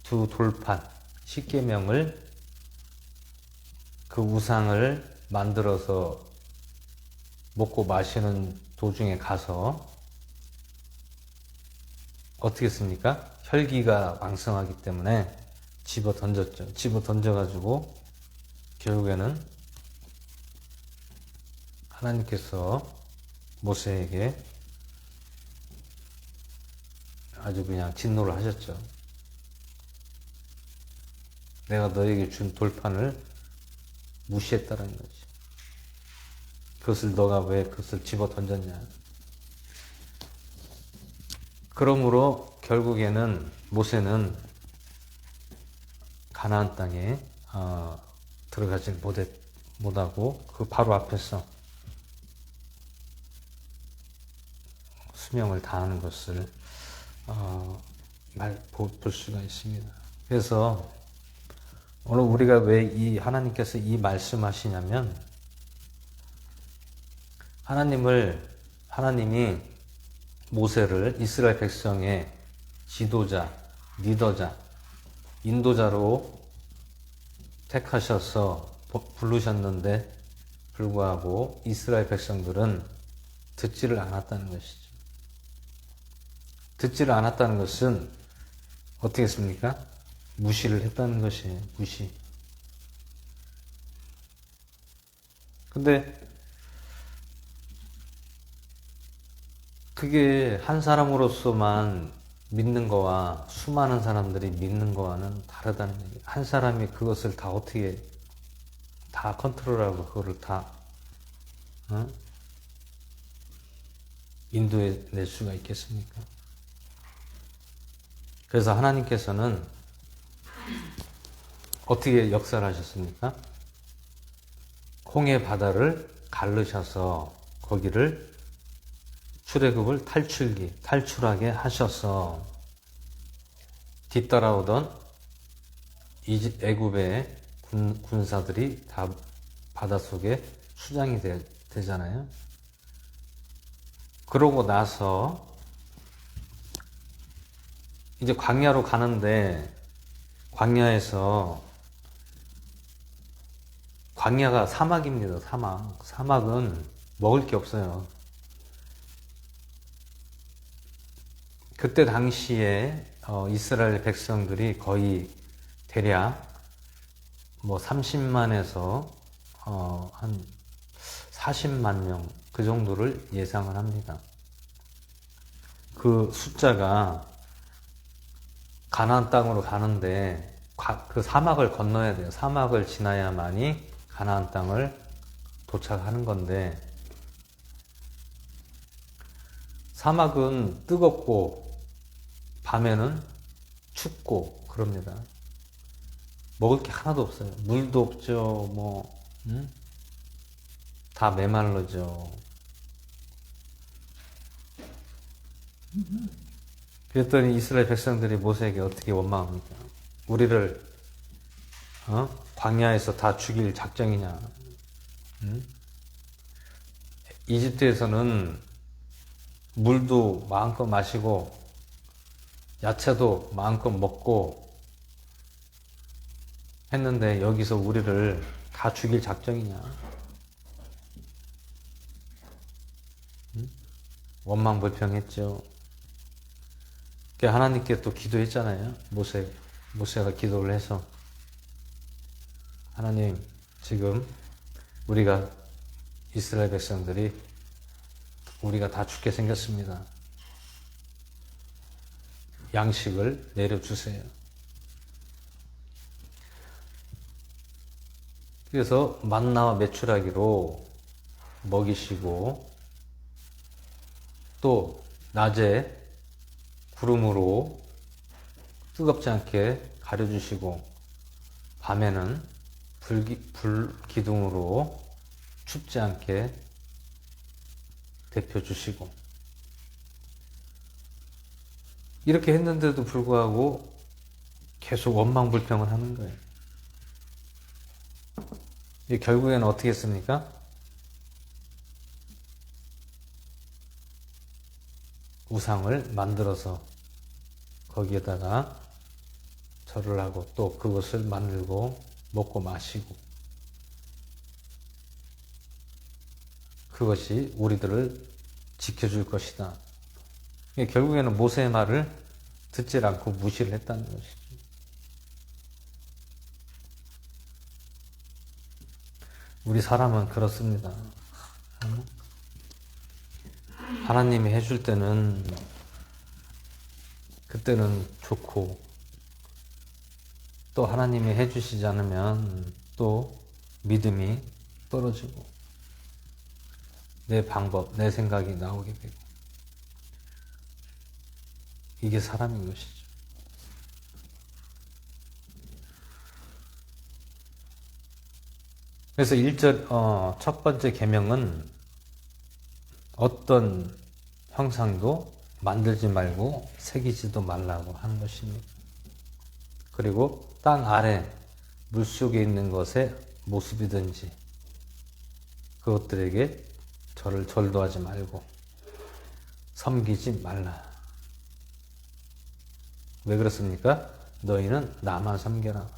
두 돌판 십계명을 그 우상을 만들어서 먹고 마시는 도중에 가서 어떻게 했습니까? 혈기가 왕성하기 때문에 집어 던졌죠. 집어 던져가지고 결국에는 하나님께서 모세에게 아주 그냥 진노를 하셨죠. 내가 너에게 준 돌판을 무시했다는 거지. 그것을 너가 왜 그것을 집어 던졌냐. 그러므로 결국에는 모세는 가나안 땅에 들어가지 못하고 그 바로 앞에서 수명을 다하는 것을 볼 수가 있습니다. 그래서 오늘 우리가 왜 하나님께서 이 말씀하시냐면 하나님이 모세를 이스라엘 백성의 지도자, 리더자, 인도자로 택하셔서 부르셨는데 불구하고 이스라엘 백성들은 듣지를 않았다는 것이죠. 듣지를 않았다는 것은 어떻게 했습니까? 무시를 했다는 것이에요. 무시. 근데 그게 한 사람으로서만 믿는 거와 수많은 사람들이 믿는 거와는 다르다는 얘기예요. 한 사람이 그것을 다 어떻게 다 컨트롤하고 그거를 다 인도해 낼 수가 있겠습니까? 그래서 하나님께서는 어떻게 역사를 하셨습니까? 홍해 바다를 가르셔서 거기를 출애굽을 탈출하게 하셔서 뒤따라오던 애굽의 군사들이 다 바닷속에 수장이 되잖아요. 그러고 나서 이제 광야로 가는데 광야가 사막입니다. 사막은 먹을 게 없어요. 그때 당시에 이스라엘 백성들이 거의 대략 30만에서 한 40만 명 그 정도를 예상을 합니다. 그 숫자가 가나안 땅으로 가는데 그 사막을 건너야 돼요. 사막을 지나야만이 가나안 땅을 도착하는 건데 사막은 뜨겁고 밤에는 춥고 그럽니다. 먹을 게 하나도 없어요. 물도 없죠. 다 메말르죠. 그랬더니 이스라엘 백성들이 모세에게 어떻게 원망합니까? 우리를 광야에서 다 죽일 작정이냐? 이집트에서는 물도 마음껏 마시고 야채도 마음껏 먹고 했는데 여기서 우리를 다 죽일 작정이냐? 원망불평했죠. 하나님께 또 기도했잖아요. 모세가 기도를 해서 하나님, 지금 우리가 이스라엘 백성들이 우리가 다 죽게 생겼습니다. 양식을 내려주세요. 그래서 만나와 메추라기로 먹이시고 또 낮에 구름으로 뜨겁지 않게 가려주시고 밤에는 불기둥으로 춥지 않게 데펴주시고 이렇게 했는데도 불구하고 계속 원망불평을 하는 거예요. 결국에는 어떻게 했습니까? 우상을 만들어서 거기에다가 절을 하고 또 그것을 만들고 먹고 마시고, 그것이 우리들을 지켜줄 것이다. 결국에는 모세의 말을 듣질 않고 무시를 했다는 것이죠. 우리 사람은 그렇습니다. 하나님이 해줄 때는 그때는 좋고, 또 하나님이 해주시지 않으면 또 믿음이 떨어지고 내 방법, 내 생각이 나오게 되고, 이게 사람인 것이죠. 그래서 1절 첫 번째 계명은 어떤 형상도 만들지 말고 새기지도 말라고 하는 것입니다. 그리고 땅 아래 물속에 있는 것의 모습이든지 그것들에게 절도 하지 말고 섬기지 말라. 왜 그렇습니까? 너희는 나만 섬겨라.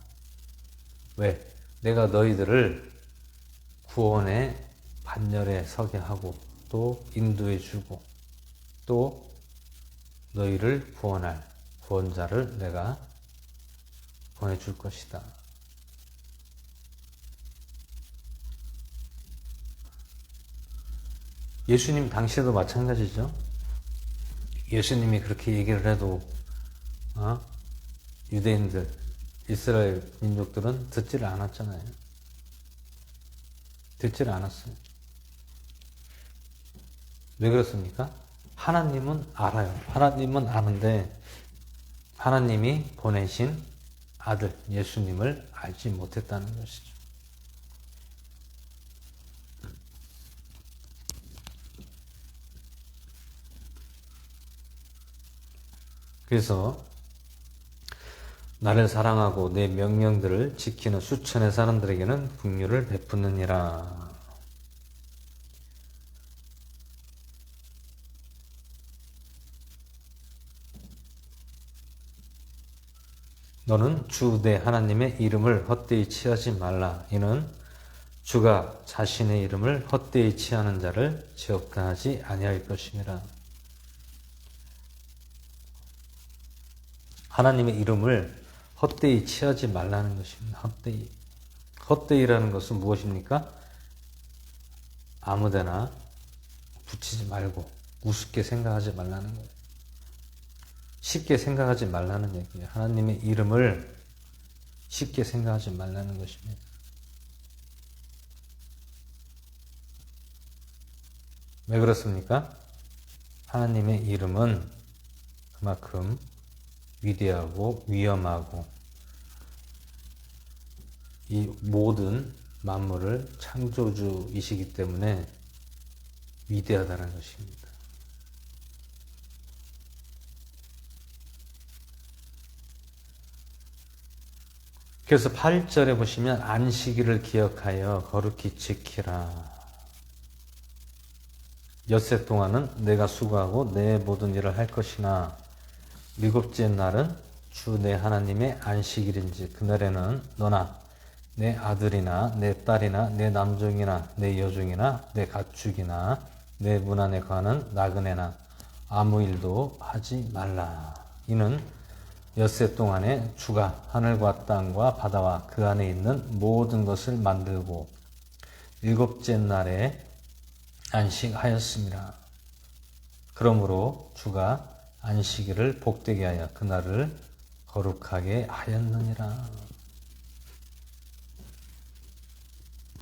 왜? 내가 너희들을 구원의 반열에 서게 하고 또 인도해 주고 또 너희를 구원할 구원자를 내가 보내줄 것이다. 예수님 당시에도 마찬가지죠. 예수님이 그렇게 얘기를 해도 유대인들, 이스라엘 민족들은 듣지를 않았잖아요. 듣지를 않았어요. 왜 그렇습니까? 하나님은 알아요. 하나님은 아는데 하나님이 보내신 아들 예수님을 알지 못했다는 것이죠. 그래서 나를 사랑하고 내 명령들을 지키는 수천의 사람들에게는 긍휼을 베푸느니라. 너는 주 내 하나님의 이름을 헛되이 취하지 말라. 이는 주가 자신의 이름을 헛되이 취하는 자를 지옥당하지 아니할 것임이라. 하나님의 이름을 헛되이 취하지 말라는 것입니다. 헛되이. 헛되이라는 것은 무엇입니까? 아무데나 붙이지 말고 우습게 생각하지 말라는 거예요. 쉽게 생각하지 말라는 얘기예요. 하나님의 이름을 쉽게 생각하지 말라는 것입니다. 왜 그렇습니까? 하나님의 이름은 그만큼 위대하고 위험하고 이 모든 만물을 창조주이시기 때문에 위대하다는 것입니다. 그래서 8절에 보시면 안식일을 기억하여 거룩히 지키라. 엿새 동안은 내가 수고하고 내 모든 일을 할 것이나 일곱째 날은 주 내 하나님의 안식일인지 그날에는 너나 내 아들이나 내 딸이나 내 남종이나 내 여종이나 내 가축이나 내 문 안에 거하는 나그네나 아무 일도 하지 말라. 이는 엿새 동안에 주가 하늘과 땅과 바다와 그 안에 있는 모든 것을 만들고 일곱째 날에 안식하였습니다. 그러므로 주가 안식일을 복되게 하여 그날을 거룩하게 하였느니라.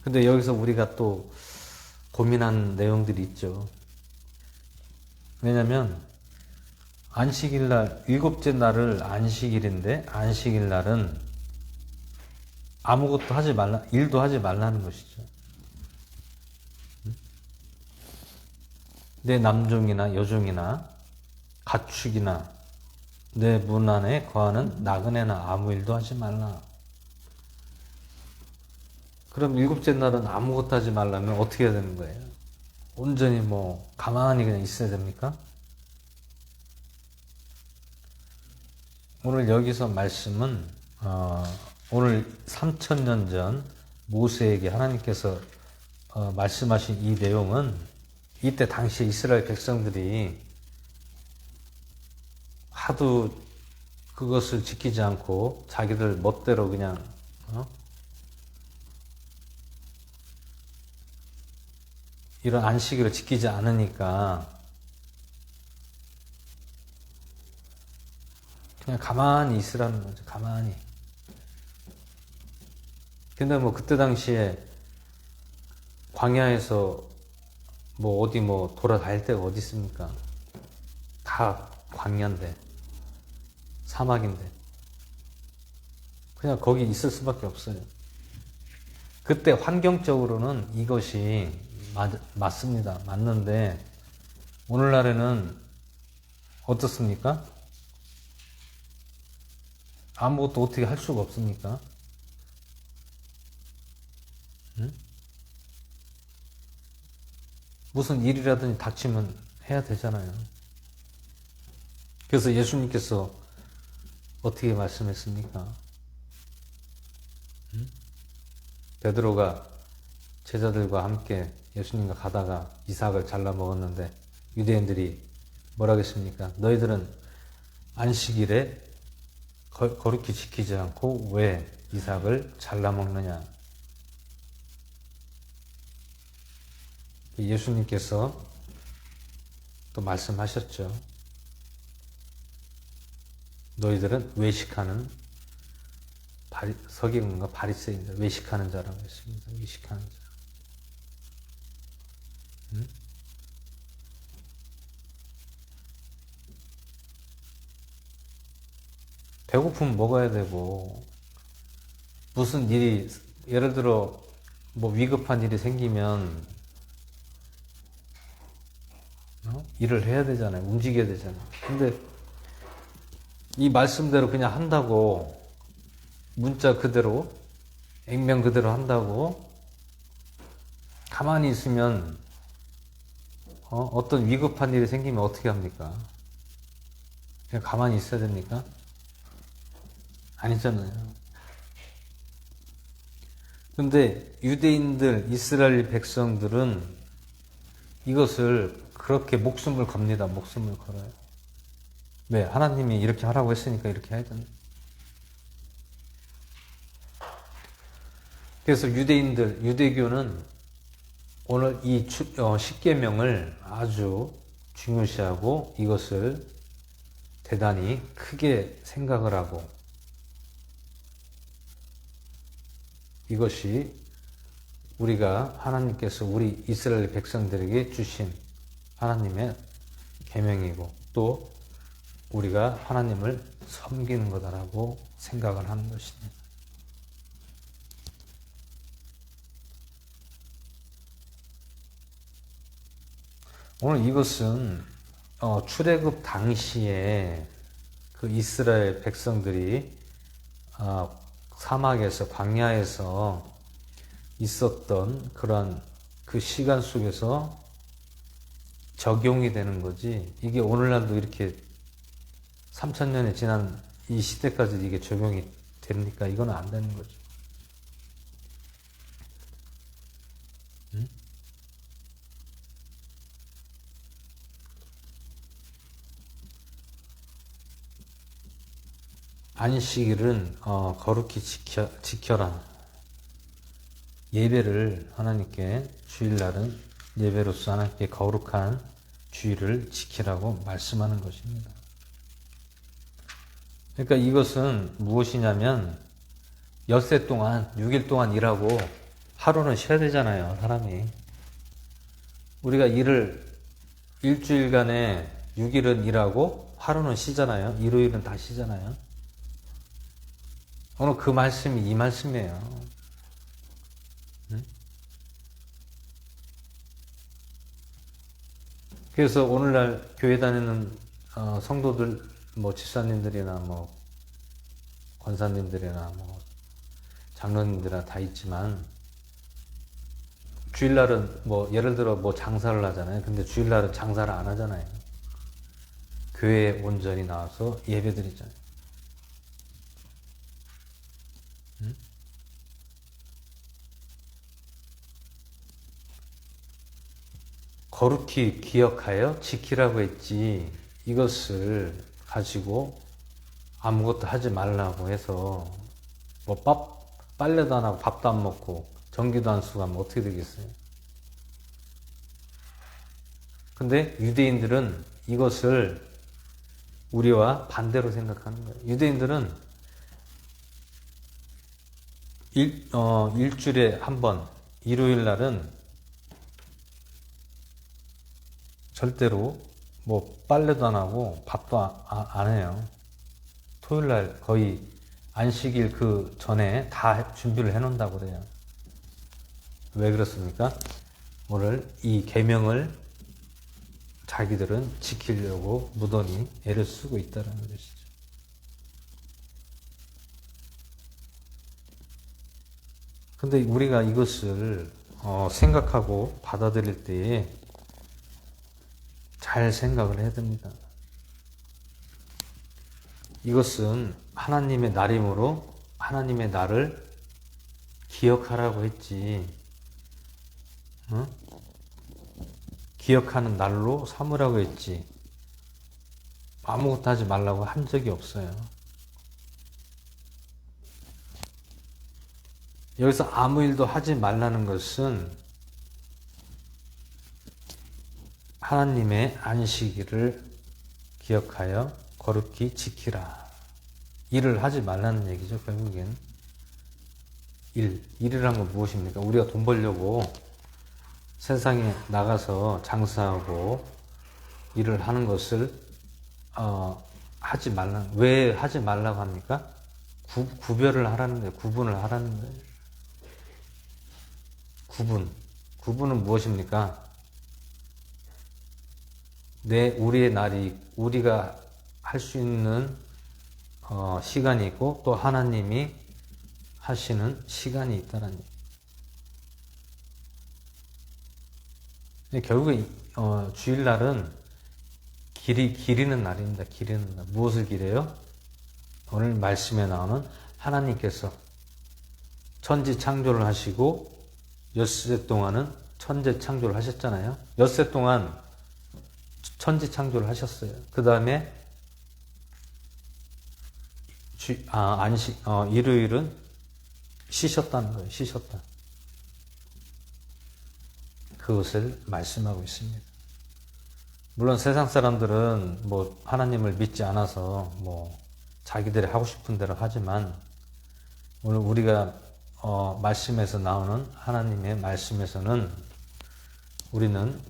근데 여기서 우리가 또 고민한 내용들이 있죠. 왜냐면 안식일날, 일곱째 날을 안식일인데 안식일날은 아무것도 하지 말라, 일도 하지 말라는 것이죠. 내 남종이나 여종이나 가축이나 내 문 안에 거하는 나그네나 아무 일도 하지 말라. 그럼 일곱째 날은 아무것도 하지 말라면 어떻게 해야 되는 거예요? 온전히 뭐 가만히 그냥 있어야 됩니까? 오늘 여기서 말씀은 오늘 3000년 전 모세에게 하나님께서 말씀하신 이 내용은 이때 당시에 이스라엘 백성들이 하도 그것을 지키지 않고 자기들 멋대로 그냥 이런 안식일을 지키지 않으니까 그냥 가만히 있으라는 거죠. 가만히. 근데 뭐 그때 당시에 광야에서 뭐 어디 뭐 돌아다닐 데가 어디 있습니까? 다 광야인데, 사막인데. 그냥 거기 있을 수밖에 없어요. 그때 환경적으로는 이것이 맞습니다. 맞는데 오늘날에는 어떻습니까? 아무것도 어떻게 할 수가 없습니까? 응? 무슨 일이라든지 닥치면 해야 되잖아요. 그래서 예수님께서 어떻게 말씀했습니까? 응? 베드로가 제자들과 함께 예수님과 가다가 이삭을 잘라 먹었는데 유대인들이 뭐라고 했습니까? 너희들은 안식일에 거룩히 지키지 않고 왜 이삭을 잘라 먹느냐? 예수님께서 또 말씀하셨죠. 너희들은 외식하는 서기관과 바리새인들, 외식하는 자라고 했습니다. 외식하는 자. 응? 배고프면 먹어야 되고, 무슨 일이, 예를 들어, 뭐 위급한 일이 생기면, 일을 해야 되잖아요. 움직여야 되잖아요. 근데, 이 말씀대로 그냥 한다고, 문자 그대로, 액면 그대로 한다고, 가만히 있으면, 어떤 위급한 일이 생기면 어떻게 합니까? 그냥 가만히 있어야 됩니까? 아니잖아요. 근데 유대인들, 이스라엘 백성들은 이것을 그렇게 목숨을 겁니다. 목숨을 걸어요. 왜? 하나님이 이렇게 하라고 했으니까 이렇게 해야 된다. 그래서 유대교는 오늘 이 십계명을 아주 중요시하고 이것을 대단히 크게 생각을 하고 이것이 우리가 하나님께서 우리 이스라엘 백성들에게 주신 하나님의 계명이고 또 우리가 하나님을 섬기는 거다라고 생각을 하는 것입니다. 오늘 이것은 출애굽 당시에 그 이스라엘 백성들이 사막에서 광야에서 있었던 그런 그 시간 속에서 적용이 되는 거지. 이게 오늘날도 이렇게 3000년이 지난 이 시대까지 이게 적용이 됩니까? 이건 안 되는 거죠. 응? 안식일은 거룩히 지켜라. 예배를 하나님께 주일날은 예배로서 하나님께 거룩한 주일을 지키라고 말씀하는 것입니다. 그러니까 이것은 무엇이냐면 엿새 동안 6일 동안 일하고 하루는 쉬어야 되잖아요. 사람이. 우리가 일주일간에 6일은 일하고 하루는 쉬잖아요. 일요일은 다 쉬잖아요. 오늘 그 말씀이 이 말씀이에요. 응? 그래서 오늘날 교회 다니는 성도들 뭐 집사님들이나 뭐 권사님들이나 뭐 장로님들이나 다 있지만, 주일날은 뭐 예를 들어 뭐 장사를 하잖아요. 근데 주일날은 장사를 안 하잖아요. 교회에 온전히 나와서 예배드리잖아요. 응? 거룩히 기억하여 지키라고 했지, 이것을 가지고 아무것도 하지 말라고 해서 뭐 빨래도 안 하고 밥도 안 먹고 전기도 안 쓰고 하면 어떻게 되겠어요? 근데 유대인들은 이것을 우리와 반대로 생각하는 거예요. 유대인들은 일주일에 한 번, 일요일 날은 절대로 뭐 빨래도 안 하고 밥도 안 해요. 토요일 날 거의 안식일 그 전에 다 준비를 해 놓는다고 그래요. 왜 그렇습니까? 오늘 이 계명을 자기들은 지키려고 무던히 애를 쓰고 있다는 것이죠. 근데 우리가 이것을 생각하고 받아들일 때에 잘 생각을 해야 됩니다. 이것은 하나님의 날이므로 하나님의 날을 기억하라고 했지, 어? 기억하는 날로 삼으라고 했지, 아무것도 하지 말라고 한 적이 없어요. 여기서 아무 일도 하지 말라는 것은 하나님의 안식일을 기억하여 거룩히 지키라. 일을 하지 말라는 얘기죠, 결국엔. 일이란 건 무엇입니까? 우리가 돈 벌려고 세상에 나가서 장사하고 일을 하는 것을 하지 말라. 왜 하지 말라고 합니까? 구별을 하라는 거예요. 구분을 하라는 거예요. 구분은 무엇입니까? 우리의 날이, 우리가 할 수 있는 시간이 있고, 또 하나님이 하시는 시간이 있다는 얘기예요. 결국에 주일날은 기리는 날입니다. 기리는 날. 무엇을 기려요? 오늘 말씀에 나오는 하나님께서 천지 창조를 하시고 엿새 동안은 천재 창조를 하셨잖아요. 엿새 동안 천지 창조를 하셨어요. 그 다음에 일요일은 쉬셨다는 거예요. 쉬셨다. 그것을 말씀하고 있습니다. 물론 세상 사람들은 뭐 하나님을 믿지 않아서 뭐 자기들이 하고 싶은 대로 하지만, 오늘 우리가 말씀에서 나오는 하나님의 말씀에서는 우리는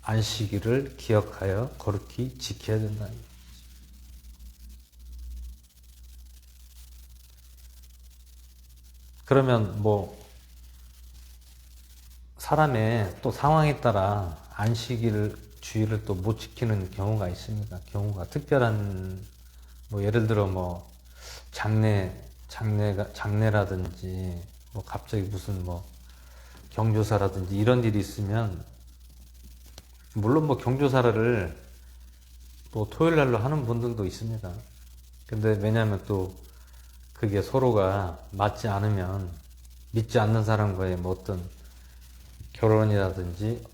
안식일을 기억하여 거룩히 지켜야 된다는 거예요. 그러면 뭐 사람의 또 상황에 따라 주일을 또 못 지키는 경우가 있습니다. 경우가 특별한, 뭐 예를 들어 뭐 장례라든지 뭐 갑자기 무슨 뭐 경조사라든지 이런 일이 있으면, 물론 뭐 경조사를 또 토요일 날로 하는 분들도 있습니다. 근데 왜냐하면 또 그게 서로가 맞지 않으면, 믿지 않는 사람과의 뭐 어떤 결혼이라든지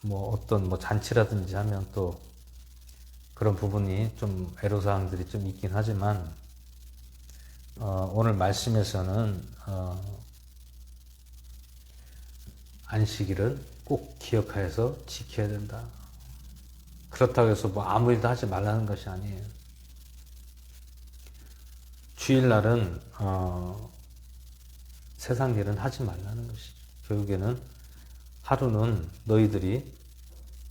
뭐 어떤 뭐 잔치라든지 하면 또 그런 부분이 좀 애로사항들이 좀 있긴 하지만, 오늘 말씀에서는 안식일을 꼭 기억하여서 지켜야 된다. 그렇다고 해서 뭐 아무 일도 하지 말라는 것이 아니에요. 주일날은 세상 일은 하지 말라는 것이죠. 결국에는 하루는 너희들이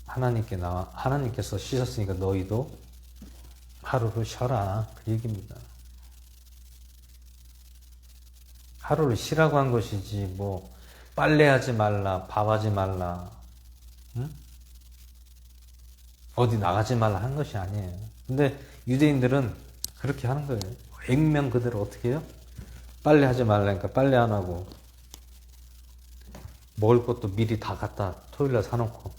하나님께서 쉬셨으니까 너희도 하루를 쉬어라, 그 얘기입니다. 하루를 쉬라고 한 것이지 뭐 빨래하지 말라, 밥하지 말라, 응? 어디 나가지 말라 한 것이 아니에요. 근데 유대인들은 그렇게 하는 거예요. 액면 그대로 어떻게 해요? 빨래 하지 말라니까 빨래 안 하고, 먹을 것도 미리 다 갖다 토요일날 사놓고.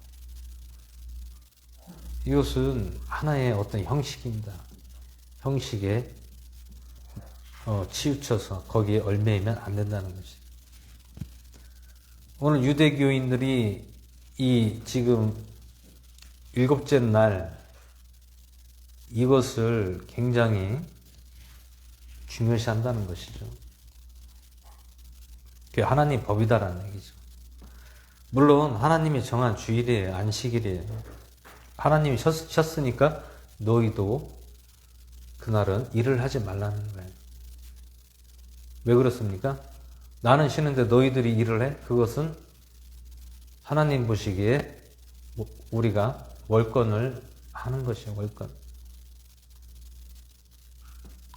이것은 하나의 어떤 형식입니다. 형식에 치우쳐서 거기에 얽매이면 안 된다는 것이. 오늘 유대교인들이 이 지금 일곱째 날 이것을 굉장히 중요시 한다는 것이죠. 그게 하나님 법이다라는 얘기죠. 물론 하나님이 정한 주일이에요. 안식일이에요. 하나님이 쉬었으니까 너희도 그날은 일을 하지 말라는 거예요. 왜 그렇습니까? 나는 쉬는데 너희들이 일을 해? 그것은 하나님 보시기에 우리가 월권을 하는 것이에요. 월권.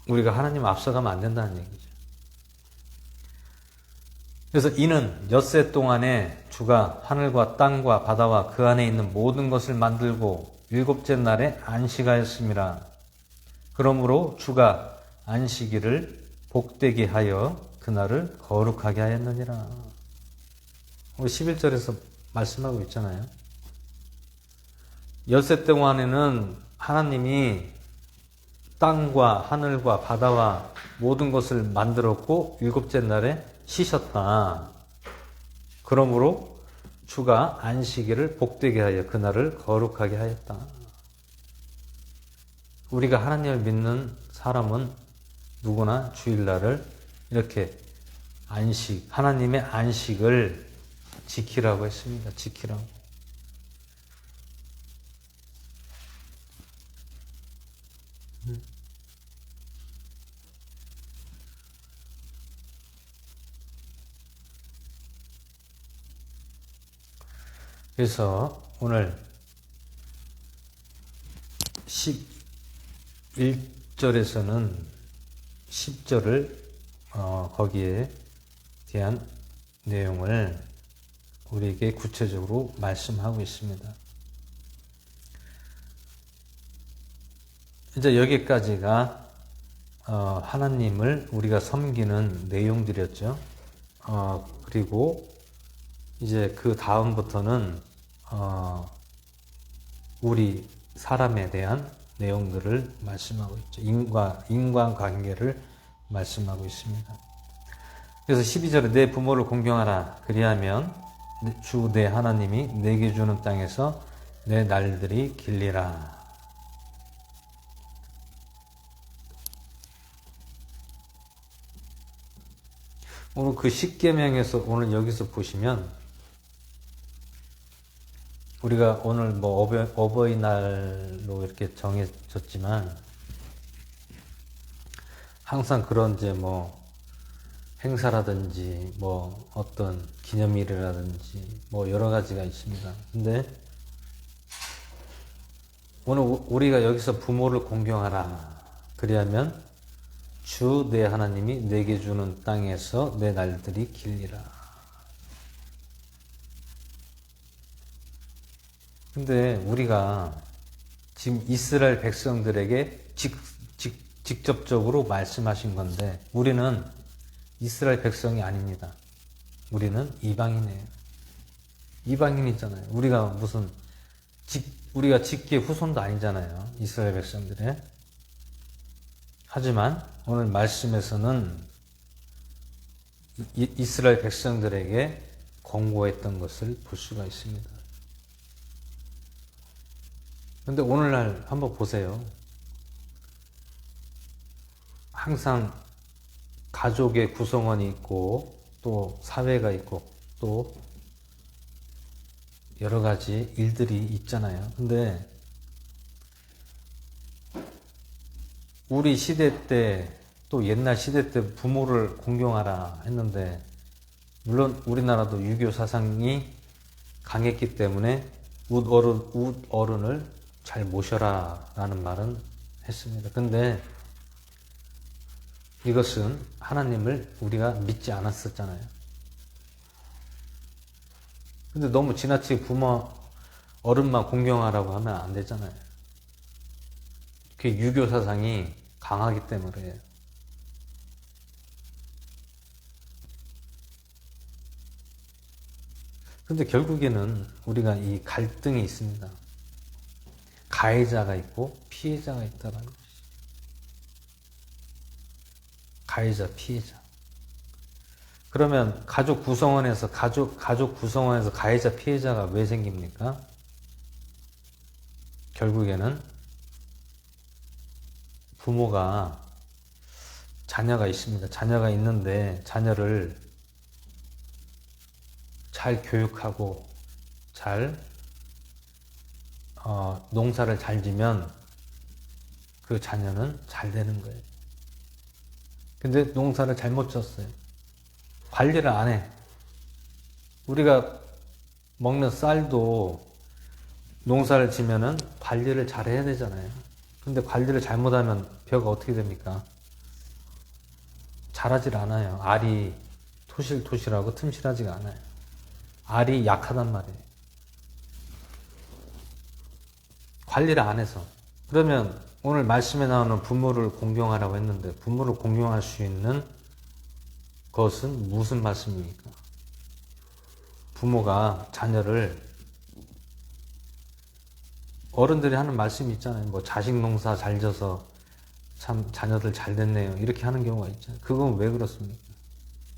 우리가 하나님 앞서가면 안 된다는 얘기죠. 그래서 이는 엿새 동안에 주가 하늘과 땅과 바다와 그 안에 있는 모든 것을 만들고 일곱째 날에 안식하였습니다. 그러므로 주가 안식일을 복되게 하여 그날을 거룩하게 하였느니라. 우리 11절에서 말씀하고 있잖아요. 엿새 동안에는 하나님이 땅과 하늘과 바다와 모든 것을 만들었고 일곱째 날에 쉬셨다. 그러므로 주가 안식일을 복되게 하여 그날을 거룩하게 하였다. 우리가 하나님을 믿는 사람은 누구나 주일날을 이렇게 하나님의 안식을 지키라고 했습니다. 지키라고. 그래서 오늘 11절에서는 10절을 거기에 대한 내용을 우리에게 구체적으로 말씀하고 있습니다. 이제 여기까지가 하나님을 우리가 섬기는 내용들이었죠. 그리고 이제 그 다음부터는 우리 사람에 대한 내용들을 말씀하고 있죠. 인간관계를 말씀하고 있습니다. 그래서 12절에 내 부모를 공경하라. 그리하면 주 내 하나님이 내게 주는 땅에서 내 날들이 길리라. 오늘 그 십계명에서 오늘 여기서 보시면 우리가 오늘 뭐 어버이날로 이렇게 정해졌지만 항상 그런 이제 뭐 행사라든지 뭐 어떤 기념일이라든지 뭐 여러 가지가 있습니다. 근데 오늘 우리가 여기서 부모를 공경하라. 그리하면 주 내 하나님이 내게 주는 땅에서 내 날들이 길리라. 근데 우리가 지금 이스라엘 백성들에게 직접적으로 말씀하신 건데 우리는 이스라엘 백성이 아닙니다. 우리는 이방인이에요. 이방인이잖아요. 우리가 우리가 직계 후손도 아니잖아요. 이스라엘 백성들의. 하지만 오늘 말씀에서는 이스라엘 백성들에게 권고했던 것을 볼 수가 있습니다. 그런데 오늘날 한번 보세요. 항상 가족의 구성원이 있고 또 사회가 있고 또 여러 가지 일들이 있잖아요. 근데 우리 시대 때 또 옛날 시대 때 부모를 공경하라 했는데 물론 우리나라도 유교 사상이 강했기 때문에 웃 어른을 잘 모셔라 라는 말은 했습니다. 근데 이것은 하나님을 우리가 믿지 않았었잖아요. 근데 너무 지나치게 어른만 공경하라고 하면 안 되잖아요. 그게 유교 사상이 강하기 때문에. 근데 결국에는 우리가 이 갈등이 있습니다. 가해자가 있고 피해자가 있다는 것이. 가해자, 피해자. 그러면 가족 구성원에서 가해자, 피해자가 왜 생깁니까? 결국에는 부모가 자녀가 있습니다. 자녀가 있는데 자녀를 잘 교육하고 잘 농사를 잘 지면 그 자녀는 잘 되는 거예요. 근데 농사를 잘못 졌어요. 관리를 안 해. 우리가 먹는 쌀도 농사를 지면은 관리를 잘 해야 되잖아요. 근데 관리를 잘못하면 벼가 어떻게 됩니까? 자라질 않아요. 알이 토실토실하고 틈실하지가 않아요. 알이 약하단 말이에요. 관리를 안 해서. 그러면 오늘 말씀에 나오는 부모를 공경하라고 했는데 부모를 공경할 수 있는 것은 무슨 말씀입니까? 부모가 자녀를 어른들이 하는 말씀이 있잖아요. 뭐 자식 농사 잘 져서 참 자녀들 잘 됐네요. 이렇게 하는 경우가 있잖아요. 그건 왜 그렇습니까?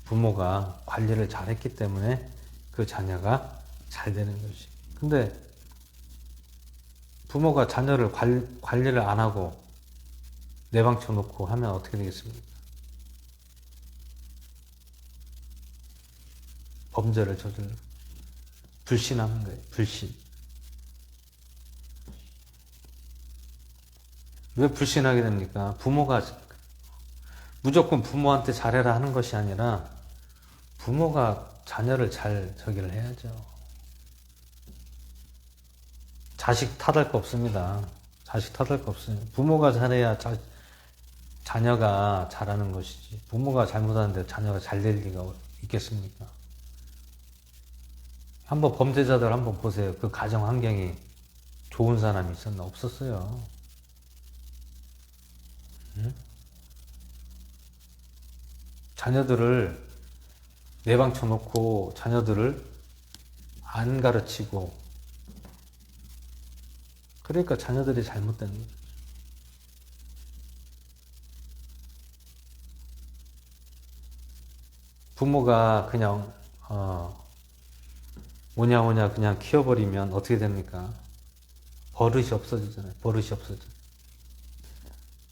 부모가 관리를 잘했기 때문에 그 자녀가 잘 되는 것이. 근데 부모가 자녀를 관리를 안 하고 내방쳐 놓고 하면 어떻게 되겠습니까? 범죄를 저질러 불신하는 거예요. 불신. 왜 불신하게 됩니까? 부모가 무조건 부모한테 잘해라 하는 것이 아니라 부모가 자녀를 잘 저기를 해야죠. 자식 탓할 거 없습니다. 자식 탓할 거 없어요. 부모가 잘해야 자녀가 잘하는 것이지. 부모가 잘못하는데 자녀가 잘 될 리가 있겠습니까? 한번 범죄자들 한번 보세요. 그 가정 환경이 좋은 사람이 있었나? 없었어요. 응? 자녀들을 내방쳐 놓고 자녀들을 안 가르치고 그러니까 자녀들이 잘못된 거죠. 부모가 그냥 오냐 그냥 키워버리면 어떻게 됩니까? 버릇이 없어지잖아요. 버릇이 없어져.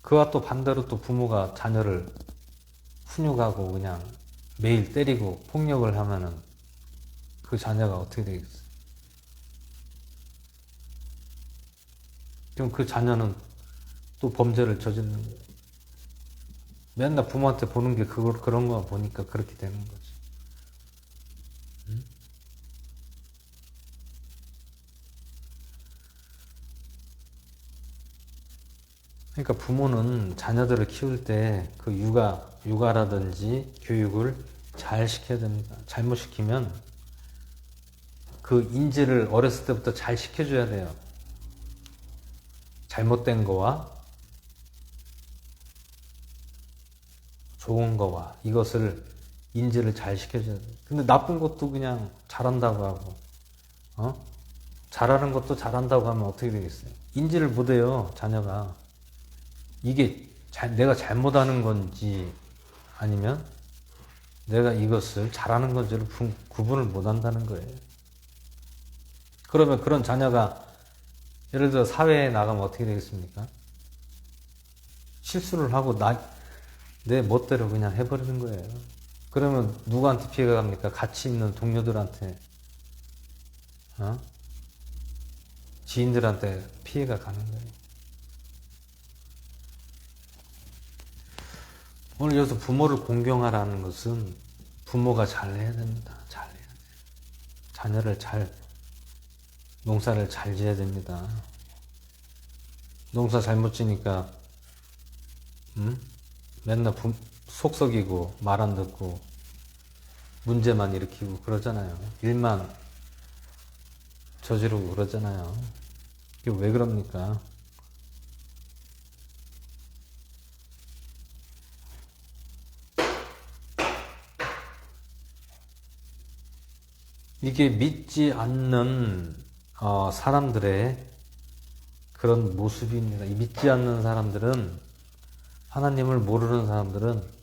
그와 또 반대로 또 부모가 자녀를 훈육하고 그냥 매일 때리고 폭력을 하면은 그 자녀가 어떻게 되겠어요? 그럼 그 자녀는 또 범죄를 저지르는 거예요. 맨날 부모한테 보는 게 그런 거 보니까 그렇게 되는 거죠. 응? 그러니까 부모는 자녀들을 키울 때 그 육아라든지 교육을 잘 시켜야 됩니다. 잘못 시키면 그 인지를 어렸을 때부터 잘 시켜줘야 돼요. 잘못된 거와 좋은 거와 이것을 인지를 잘 시켜줘야 돼요. 근데 나쁜 것도 그냥 잘한다고 하고 잘하는 것도 잘한다고 하면 어떻게 되겠어요? 인지를 못해요. 자녀가. 이게 내가 잘못하는 건지 아니면 내가 이것을 잘하는 건지를 구분을 못한다는 거예요. 그러면 그런 자녀가 예를 들어 사회에 나가면 어떻게 되겠습니까? 실수를 하고 내 멋대로 그냥 해버리는 거예요. 그러면 누구한테 피해가 갑니까? 같이 있는 동료들한테 지인들한테 피해가 가는 거예요. 오늘 여기서 부모를 공경하라는 것은 부모가 잘해야 됩니다. 잘해야 돼요. 자녀를 농사를 잘 지어야 됩니다. 농사 잘못 지니까 맨날 속썩이고 말 안 듣고 문제만 일으키고 그러잖아요. 일만 저지르고 그러잖아요. 이게 왜 그럽니까? 이게 믿지 않는 사람들의 그런 모습입니다. 이 믿지 않는 사람들은, 하나님을 모르는 사람들은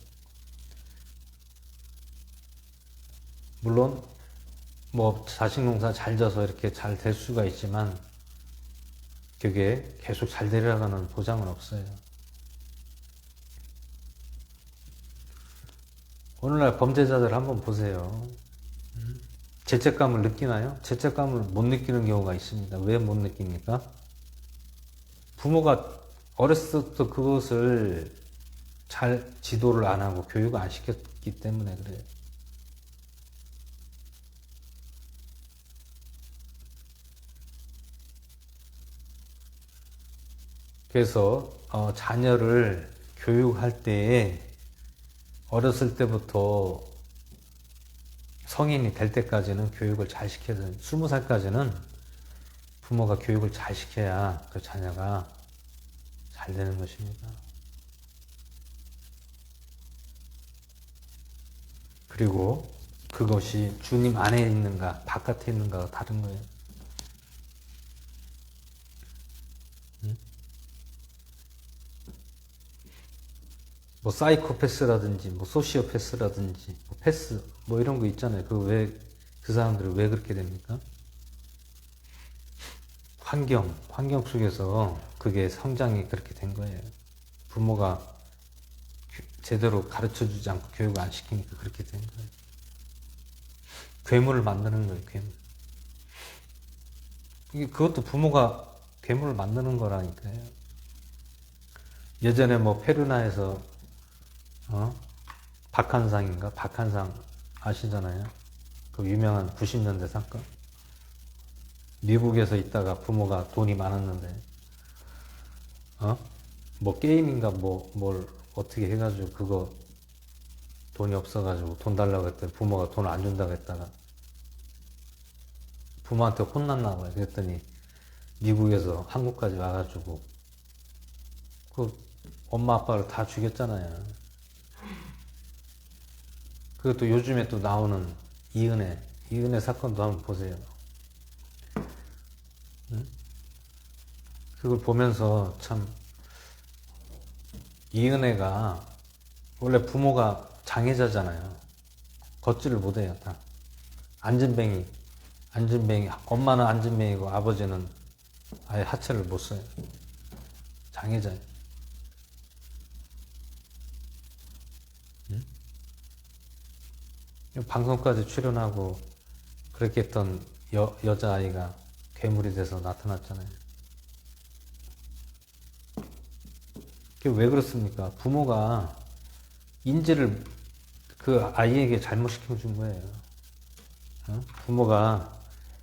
물론 뭐 자식 농사 잘 져서 이렇게 잘 될 수가 있지만 그게 계속 잘 되리라는 보장은 없어요. 오늘날 범죄자들 한번 보세요. 죄책감을 느끼나요? 죄책감을 못 느끼는 경우가 있습니다. 왜 못 느낍니까? 부모가 어렸을 때부터 그것을 잘 지도를 안 하고 교육을 안 시켰기 때문에 그래요. 그래서 자녀를 교육할 때에 어렸을 때부터 성인이 될 때까지는 교육을 잘 시켜야 돼요. 20살까지는 부모가 교육을 잘 시켜야 그 자녀가 잘 되는 것입니다. 그리고 그것이 주님 안에 있는가 바깥에 있는가가 다른 거예요. 뭐 사이코패스라든지 뭐 소시오패스라든지 뭐 패스 뭐 이런 거 있잖아요. 그 사람들이 왜 그렇게 됩니까? 환경 속에서 그게 성장이 그렇게 된 거예요. 부모가 제대로 가르쳐 주지 않고 교육을 안 시키니까 그렇게 된 거예요. 괴물을 만드는 거예요, 괴물. 그것도 부모가 괴물을 만드는 거라니까요. 예전에 뭐 페루나에서 박한상인가? 박한상 아시잖아요. 그 유명한 90년대 사건. 미국에서 있다가 부모가 돈이 많았는데, 뭐 게임인가 뭘 어떻게 해가지고 그거 돈이 없어가지고 돈 달라고 했더니 부모가 돈을 안 준다고 했다가 부모한테 혼났나 봐요. 그랬더니 미국에서 한국까지 와가지고 그 엄마 아빠를 다 죽였잖아요. 그것도 요즘에 또 나오는 이은혜 사건도 한번 보세요. 그걸 보면서 참 이은혜가 원래 부모가 장애자잖아요. 걷지를 못해요. 다 안진뱅이 엄마는 안진뱅이고 아버지는 아예 하체를 못 써요. 장애자예요. 방송까지 출연하고 그렇게 했던 여자아이가 괴물이 돼서 나타났잖아요. 그게 왜 그렇습니까? 부모가 인지를 그 아이에게 잘못 시켜준 거예요. 부모가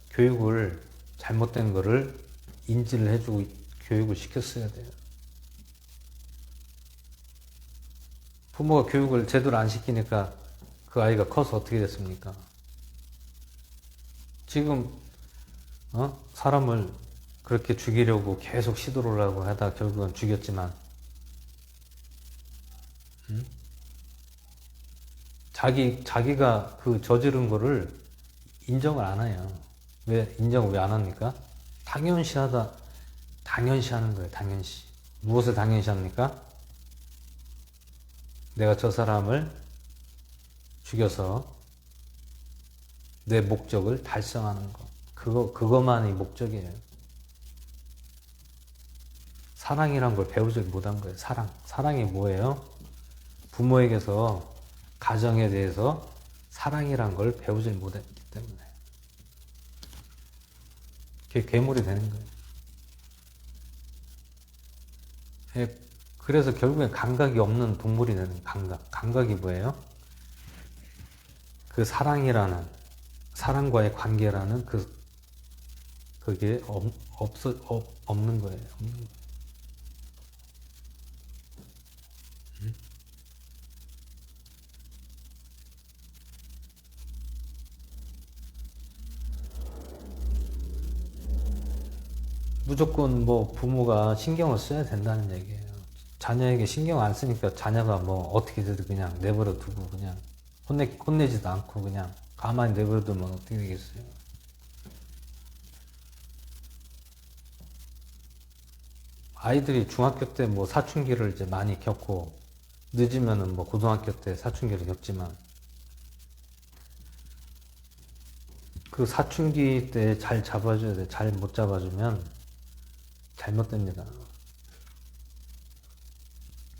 교육을 잘못된 거를 인지를 해주고 교육을 시켰어야 돼요. 부모가 교육을 제대로 안 시키니까 그 아이가 커서 어떻게 됐습니까? 지금 사람을 그렇게 죽이려고 계속 시도를 하고 하다 결국은 죽였지만 자기가 그 저지른 거를 인정을 안 해요. 왜 인정을 왜 안 합니까? 당연시 하는 거예요. 당연시. 무엇을 당연시 합니까? 내가 저 사람을 죽여서 내 목적을 달성하는 것. 그것만이 목적이에요. 사랑이란 걸 배우지 못한 거예요. 사랑이 뭐예요? 부모에게서 가정에 대해서 사랑이란 걸 배우지 못했기 때문에 그게 괴물이 되는 거예요. 그래서 결국엔 감각이 없는 동물이 되는 감각이 뭐예요? 그 사랑과의 관계라는 그게 없는 거예요. 무조건 뭐 부모가 신경을 써야 된다는 얘기예요. 자녀에게 신경 안 쓰니까 자녀가 뭐 어떻게든 그냥 내버려 두고 그냥 혼내지도 않고 그냥 가만히 내버려 두면 어떻게 되겠어요? 아이들이 중학교 때 뭐 사춘기를 이제 많이 겪고 늦으면은 뭐 고등학교 때 사춘기를 겪지만 그 사춘기 때 잘 잡아줘야 돼. 잘 못 잡아주면 잘못됩니다.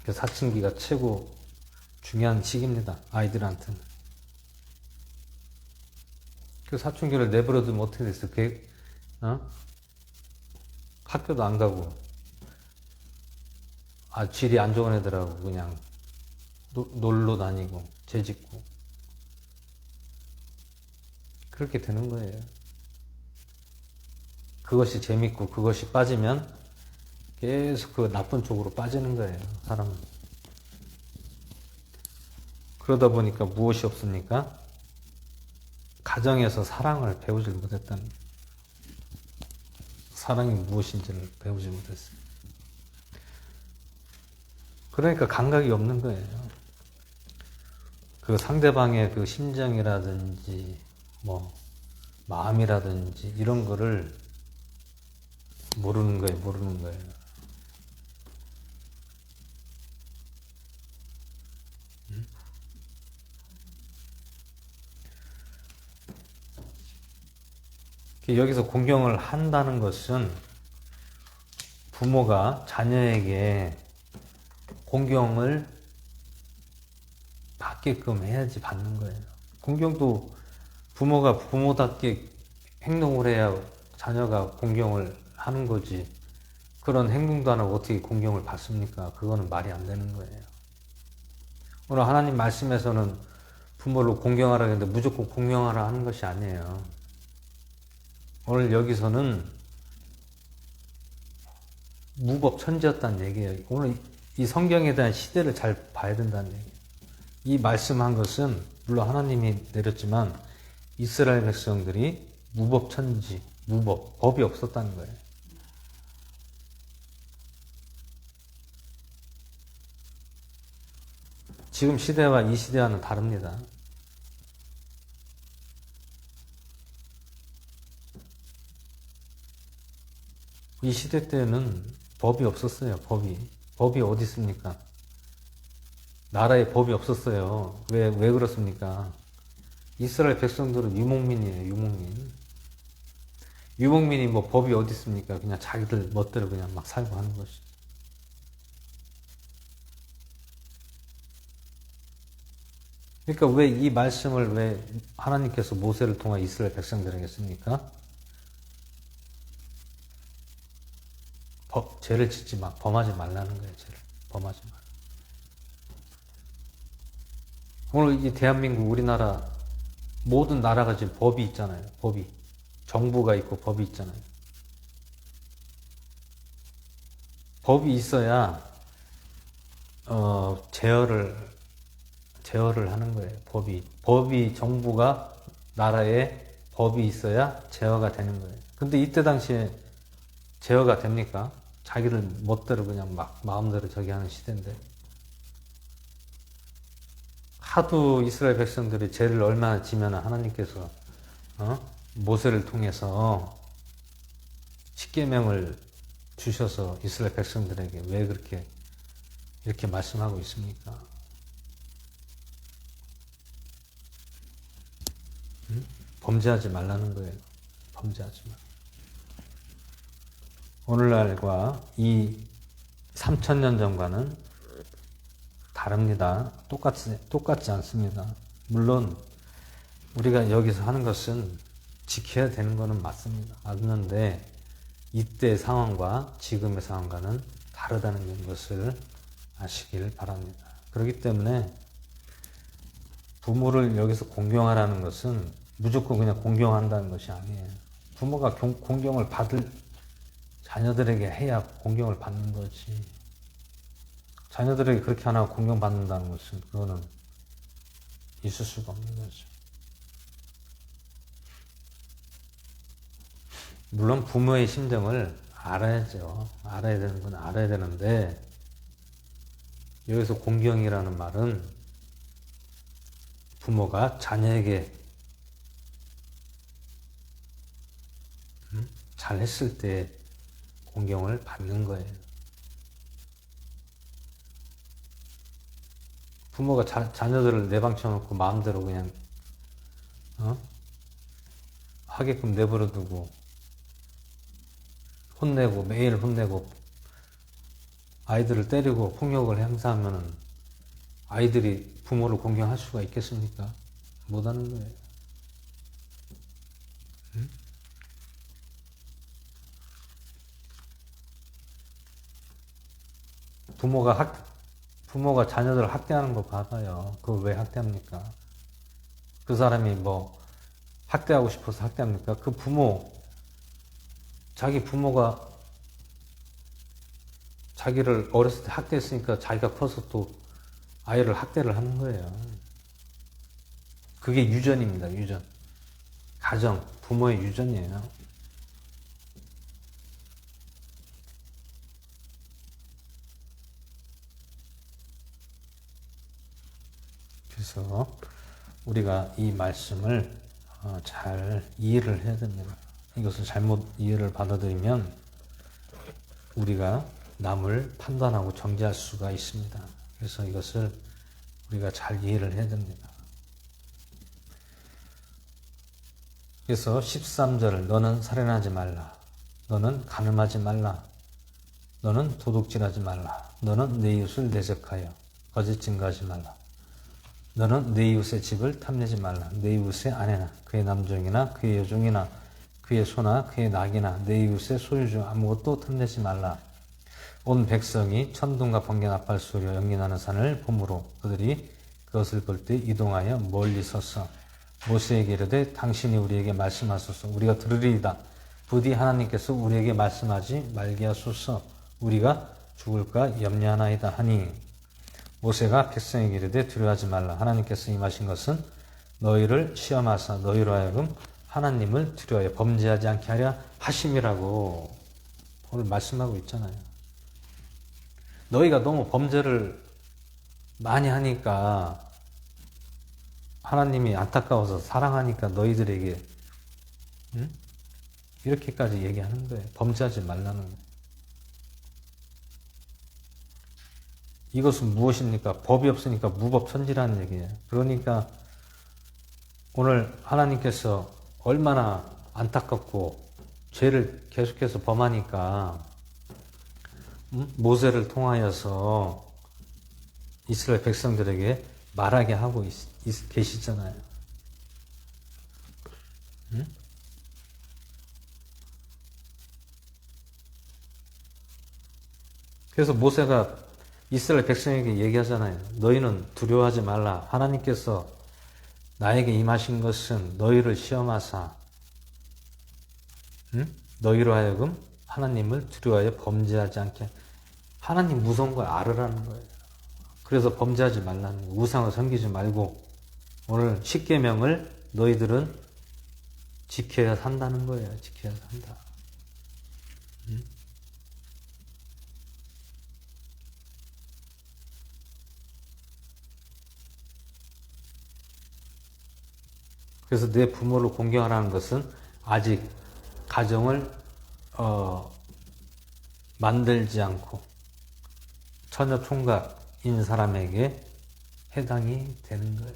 그 사춘기가 최고 중요한 시기입니다. 아이들한테는. 그 사춘기를 내버려두면 어떻게 됐어? 학교도 안 가고, 질이 안 좋은 애들하고 그냥 놀러 다니고, 죄짓고. 그렇게 되는 거예요. 그것이 재밌고, 그것이 빠지면 계속 그 나쁜 쪽으로 빠지는 거예요, 사람은. 그러다 보니까 무엇이 없습니까? 가정에서 사랑을 배우지 못했다는 거예요. 사랑이 무엇인지를 배우지 못했어요. 그러니까 감각이 없는 거예요. 그 상대방의 그 심정이라든지, 뭐, 마음이라든지, 이런 거를 모르는 거예요. 여기서 공경을 한다는 것은 부모가 자녀에게 공경을 받게끔 해야지 받는 거예요. 공경도 부모가 부모답게 행동을 해야 자녀가 공경을 하는 거지. 그런 행동도 안 하고 어떻게 공경을 받습니까? 그거는 말이 안 되는 거예요. 오늘 하나님 말씀에서는 부모를 공경하라 했는데 무조건 공경하라 하는 것이 아니에요. 오늘 여기서는 무법천지였다는 얘기예요. 오늘 이 성경에 대한 시대를 잘 봐야 된다는 얘기예요. 이 말씀한 것은 물론 하나님이 내렸지만 이스라엘 백성들이 무법천지, 법이 없었다는 거예요. 지금 시대와 이 시대와는 다릅니다. 이 시대 때는 법이 없었어요. 법이 어디 있습니까? 나라에 법이 없었어요. 왜 그렇습니까? 이스라엘 백성들은 유목민이에요. 유목민이 뭐 법이 어디 있습니까? 그냥 자기들 멋대로 그냥 막 살고 하는 것이. 그러니까 왜 이 말씀을 왜 하나님께서 모세를 통해 이스라엘 백성들에게 씁니까? 죄를 짓지 마, 범하지 말라는 거예요. 죄를 범하지 말. 오늘 이 대한민국 우리나라 모든 나라가 지금 법이 있잖아요. 정부가 있고 법이 있잖아요. 법이 있어야 제어를 하는 거예요. 법이 정부가 나라에 법이 있어야 제어가 되는 거예요. 근데 이때 당시에 제어가 됩니까? 자기들 멋대로 그냥 막 마음대로 저기 하는 시대인데. 하도 이스라엘 백성들이 죄를 얼마나 지면 하나님께서 모세를 통해서 십계명을 주셔서 이스라엘 백성들에게 왜 그렇게 이렇게 말씀하고 있습니까? 범죄하지 말라는 거예요. 범죄하지 말. 오늘날과 이 3000년 전과는 다릅니다. 똑같지 않습니다. 물론 우리가 여기서 하는 것은 지켜야 되는 것은 맞는데 이때 상황과 지금의 상황과는 다르다는 것을 아시길 바랍니다. 그렇기 때문에 부모를 여기서 공경하라는 것은 무조건 그냥 공경한다는 것이 아니에요. 부모가 공경을 받을 자녀들에게 해야 공경을 받는 거지. 자녀들에게 그렇게 안 하고 공경받는다는 것은 그거는 있을 수가 없는 거죠. 물론 부모의 심정을 알아야죠. 알아야 되는 건 알아야 되는데, 여기서 공경이라는 말은 부모가 자녀에게 잘했을 때 공경을 받는 거예요. 부모가 자녀들을 내방쳐놓고 마음대로 그냥 하게끔 내버려 두고 혼내고 매일 혼내고 아이들을 때리고 폭력을 행사하면 아이들이 부모를 공경할 수가 있겠습니까? 못하는 거예요. 부모가 자녀들을 학대하는 거 봐봐요. 그걸 왜 학대합니까? 그 사람이 뭐 학대하고 싶어서 학대합니까? 자기 부모가 자기를 어렸을 때 학대했으니까 자기가 커서 또 아이를 학대를 하는 거예요. 그게 유전입니다. 유전. 가정, 부모의 유전이에요. 그래서 우리가 이 말씀을 잘 이해를 해야 됩니다. 이것을 잘못 이해를 받아들이면 우리가 남을 판단하고 정죄할 수가 있습니다. 그래서 이것을 우리가 잘 이해를 해야 됩니다. 그래서 13절 너는 살인하지 말라. 너는 간음하지 말라. 너는 도둑질하지 말라. 너는 내 이웃을 내적하여 거짓 증거하지 말라. 너는 내 이웃의 집을 탐내지 말라. 내 이웃의 아내나 그의 남종이나 그의 여종이나 그의 소나 그의 낙이나 내 이웃의 소유 중 아무것도 탐내지 말라. 온 백성이 천둥과 번개 나팔 소리와 연기나는 산을 보므로 그들이 그것을 볼 때 이동하여 멀리 섰어. 모세에게 이르되 당신이 우리에게 말씀하소서. 우리가 들으리이다. 부디 하나님께서 우리에게 말씀하지 말게 하소서. 우리가 죽을까 염려하나이다 하니 모세가 백성에게 이르되 두려워하지 말라. 하나님께서 임하신 것은 너희를 시험하사 너희로 하여금 하나님을 두려워하여 범죄하지 않게 하려 하심이라고 오늘 말씀하고 있잖아요. 너희가 너무 범죄를 많이 하니까 하나님이 안타까워서 사랑하니까 너희들에게 이렇게까지 얘기하는 거예요. 범죄하지 말라는 거예요. 이것은 무엇입니까? 법이 없으니까 무법천지라는 얘기예요. 그러니까 오늘 하나님께서 얼마나 안타깝고 죄를 계속해서 범하니까 모세를 통하여서 이스라엘 백성들에게 말하게 하고 계시잖아요. 그래서 모세가 이스라엘 백성에게 얘기하잖아요. 너희는 두려워하지 말라. 하나님께서 나에게 임하신 것은 너희를 시험하사 너희로 하여금 하나님을 두려워하여 범죄하지 않게 하나님 무서운 걸 알으라는 거예요. 그래서 범죄하지 말라는 거예요. 우상을 섬기지 말고 오늘 십계명을 너희들은 지켜야 산다는 거예요. 지켜야 산다. 그래서 내 부모를 공경하라는 것은 아직 가정을 만들지 않고 처녀 총각인 사람에게 해당이 되는 거예요.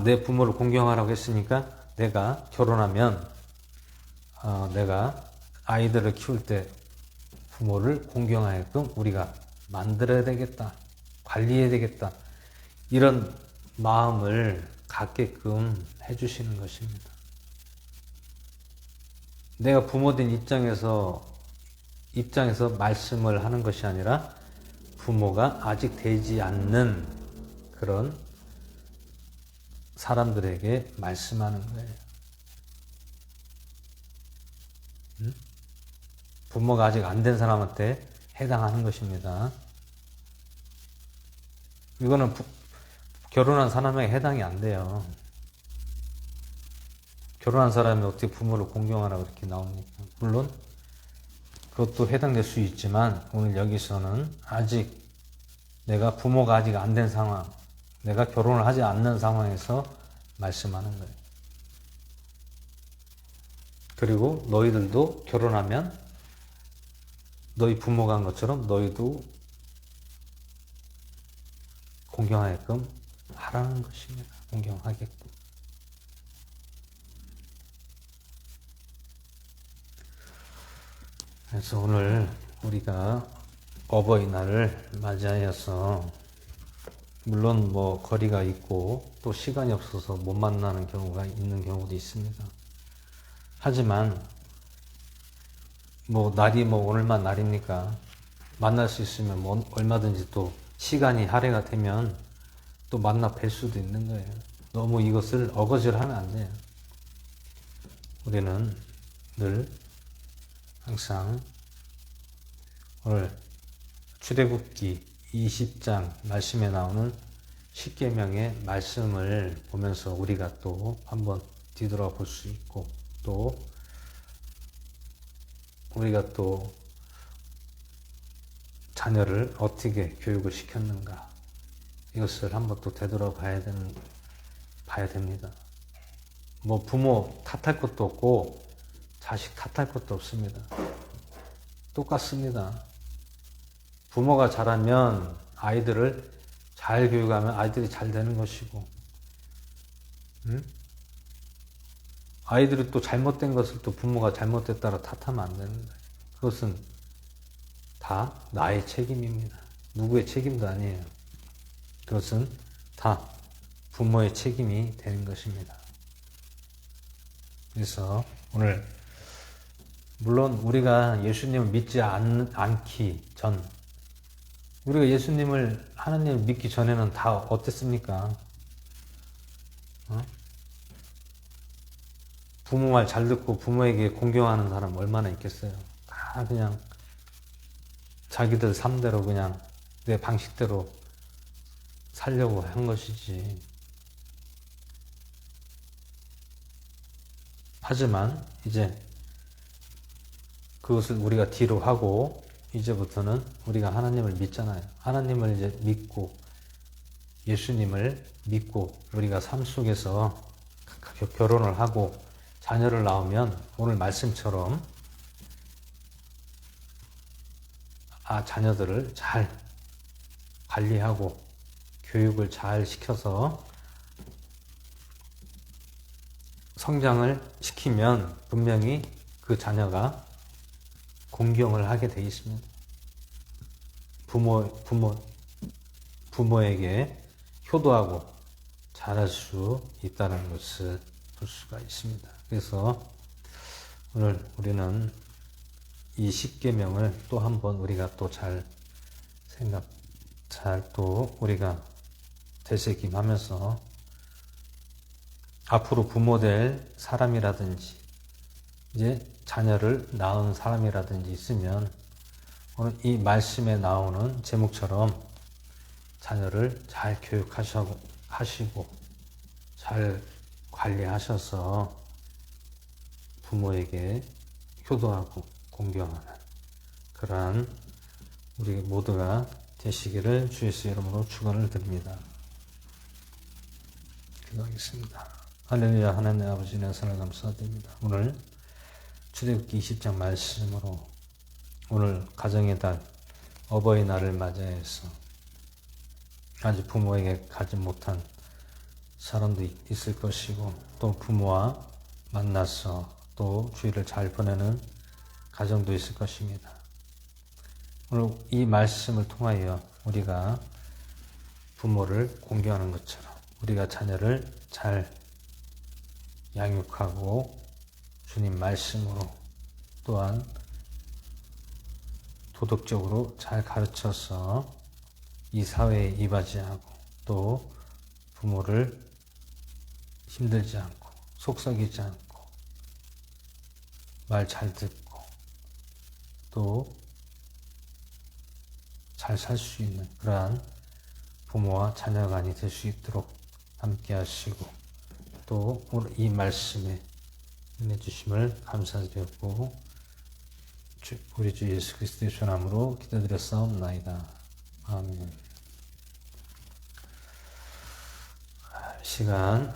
내 부모를 공경하라고 했으니까 내가 결혼하면 내가 아이들을 키울 때 부모를 공경하게끔 우리가 만들어야 되겠다. 관리해야 되겠다. 이런 마음을 갖게끔 해주시는 것입니다. 내가 부모된 입장에서 말씀을 하는 것이 아니라 부모가 아직 되지 않는 그런 사람들에게 말씀하는 거예요. 부모가 아직 안 된 사람한테 해당하는 것입니다. 이거는 결혼한 사람에게 해당이 안 돼요. 결혼한 사람이 어떻게 부모를 공경하라고 이렇게 나옵니까? 물론 그것도 해당될 수 있지만 오늘 여기서는 아직 내가 부모가 아직 안 된 상황, 내가 결혼을 하지 않는 상황에서 말씀하는 거예요. 그리고 너희들도 결혼하면 너희 부모가 한 것처럼 너희도 공경하게끔 하라는 것입니다. 공경하게끔. 그래서 오늘 우리가 어버이날을 맞이하여서 물론 뭐 거리가 있고 또 시간이 없어서 못 만나는 경우가 있는 경우도 있습니다. 하지만 뭐 날이 뭐 오늘만 날입니까? 만날 수 있으면 뭐 얼마든지 또 시간이 할애가 되면 또 만나 뵐 수도 있는 거예요. 너무 이것을 어거지를 하면 안 돼요. 우리는 늘 항상 오늘 출애굽기 20장 말씀에 나오는 십계명의 말씀을 보면서 우리가 또 한번 뒤돌아볼 수 있고 또 우리가 또 자녀를 어떻게 교육을 시켰는가 이것을 한번 또 되돌아봐야 됩니다. 뭐 부모 탓할 것도 없고 자식 탓할 것도 없습니다. 똑같습니다. 부모가 잘하면 아이들을 잘 교육하면 아이들이 잘 되는 것이고, 아이들이 또 잘못된 것을 또 부모가 잘못됐다고 탓하면 안 되는 거예요. 그것은 다 나의 책임입니다. 누구의 책임도 아니에요. 그것은 다 부모의 책임이 되는 것입니다. 그래서 오늘 물론 우리가 예수님을 믿지 않기 전 우리가 예수님을 하나님을 믿기 전에는 다 어땠습니까? 부모 말 잘 듣고 부모에게 공경하는 사람 얼마나 있겠어요? 다 그냥 자기들 삶대로 그냥 내 방식대로 살려고 한 것이지. 하지만 이제 그것을 우리가 뒤로 하고 이제부터는 우리가 하나님을 믿잖아요. 하나님을 이제 믿고 예수님을 믿고 우리가 삶 속에서 결혼을 하고 자녀를 낳으면 오늘 말씀처럼 자녀들을 잘 관리하고 교육을 잘 시켜서 성장을 시키면 분명히 그 자녀가 공경을 하게 되어 있습니다. 부모에게 효도하고 잘할 수 있다는 것을 볼 수가 있습니다. 그래서 오늘 우리는 이 십계명을 또 한번 우리가 또 잘 또 우리가 되새김하면서 앞으로 부모 될 사람이라든지 이제 자녀를 낳은 사람이라든지 있으면 오늘 이 말씀에 나오는 제목처럼 자녀를 잘 교육하시고 잘 관리하셔서 부모에게 효도하고 공경하는 그러한 우리 모두가 되시기를 주 예수 이름으로 축원을 드립니다. 기도하겠습니다. 할렐루야. 하나님 아버지 은혜를 감사드립니다. 오늘 출애굽기 20장 말씀으로 오늘 가정의 달 어버이날을 맞이해서 아직 부모에게 가지 못한 사람도 있을 것이고 또 부모와 만나서 또 주일을 잘 보내는 가정도 있을 것입니다. 오늘 이 말씀을 통하여 우리가 부모를 공경하는 것처럼 우리가 자녀를 잘 양육하고 주님 말씀으로 또한 도덕적으로 잘 가르쳐서 이 사회에 이바지하고 또 부모를 힘들지 않고 속썩이지 않고 말 잘 듣고 또 잘 살 수 있는 그러한 부모와 자녀간이 될 수 있도록 함께 하시고 또 오늘 이 말씀에 은혜 주심을 감사드렸고 우리 주 예수 그리스도의 주nam으로 기도드렸사옵나이다. 아멘. 시간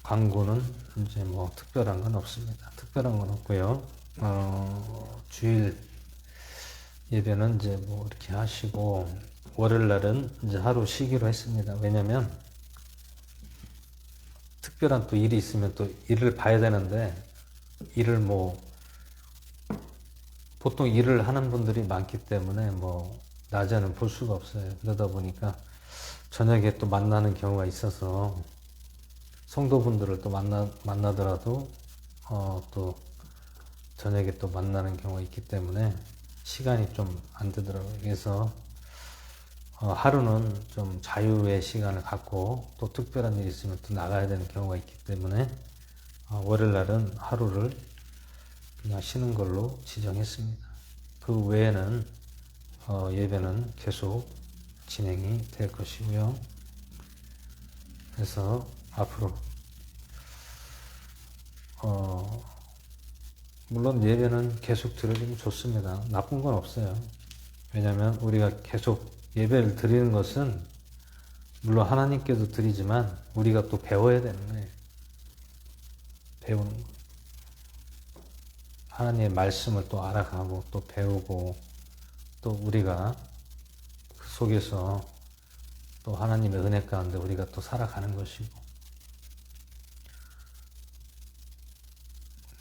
광고는 이제 뭐 특별한 건 없습니다. 특별한 건 없고요. 주일 예배는 이제 뭐 이렇게 하시고 월요일 날은 이제 하루 쉬기로 했습니다. 왜냐면 특별한 또 일이 있으면 또 일을 봐야 되는데 일을 뭐 보통 일을 하는 분들이 많기 때문에 뭐 낮에는 볼 수가 없어요. 그러다 보니까 저녁에 또 만나는 경우가 있어서 성도분들을 또 만나더라도 또 저녁에 또 만나는 경우가 있기 때문에 시간이 좀 안 되더라고요. 그래서 하루는 좀 자유의 시간을 갖고 또 특별한 일이 있으면 또 나가야 되는 경우가 있기 때문에 월요일 날은 하루를 그냥 쉬는 걸로 지정했습니다. 그 외에는 예배는 계속 진행이 될 것이고요. 그래서 앞으로 물론 예배는 계속 드려주면 좋습니다. 나쁜 건 없어요. 왜냐하면 우리가 계속 예배를 드리는 것은 물론 하나님께도 드리지만 우리가 또 배워야 되는 거예요. 배우는 거. 하나님의 말씀을 또 알아가고 또 배우고 또 우리가 그 속에서 또 하나님의 은혜 가운데 우리가 또 살아가는 것이고,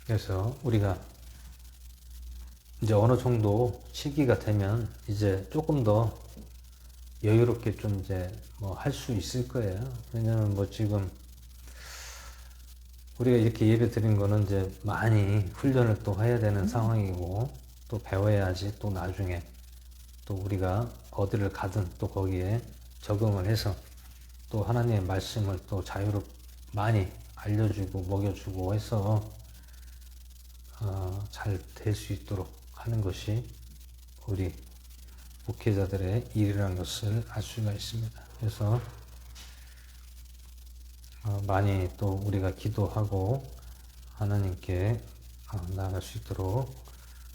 그래서 우리가 이제 어느 정도 시기가 되면 이제 조금 더 여유롭게 좀 이제 뭐 할 수 있을 거예요. 왜냐면 뭐 지금 우리가 이렇게 예배 드린 거는 이제 많이 훈련을 또 해야 되는 상황이고 또 배워야지 또 나중에 또 우리가 어디를 가든 또 거기에 적응을 해서 또 하나님의 말씀을 또 자유롭게 많이 알려주고 먹여주고 해서 잘 될 수 있도록 하는 것이 우리 목회자들의 일이라는 것을 알 수가 있습니다. 그래서 많이 또 우리가 기도하고 하나님께 나아갈 수 있도록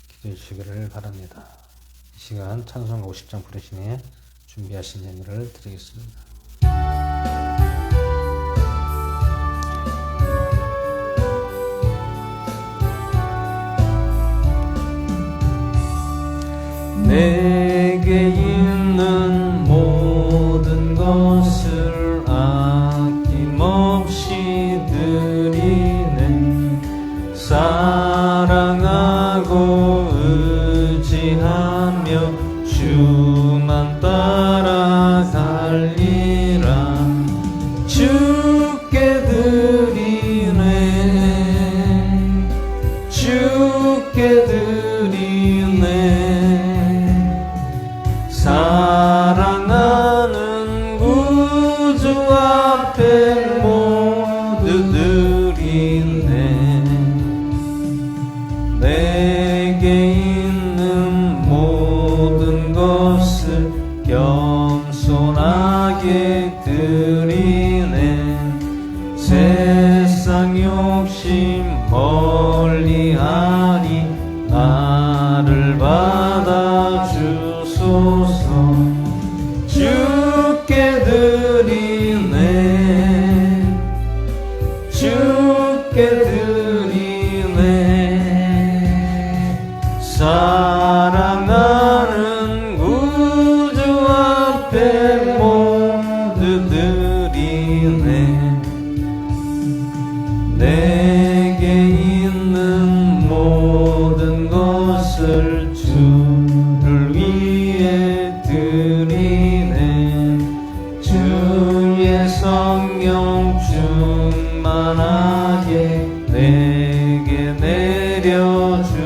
기도해 주시기를 바랍니다. 이 시간 찬송가 50장 부르시니 준비하신 예물을 드리겠습니다. 내게 있는 모든 것을 아낌없이 드리네. 사랑하고 의지하며 주만 따라갈리라. 주께 드리네. 주께 드리네. 사랑하는 구주 앞에 모두 드리네. 내게 있는 모든 것을 겸손하게 드리네. 세상 욕심 멀리하니 나를 받아주소서. 주께 드리네. 주께 드리네. 사랑하는 구주 앞에 모두 드리네. 내게 있는 모든 것을 주를 위해 드리네. 주의 성령 충만하게 내게 내려주소서.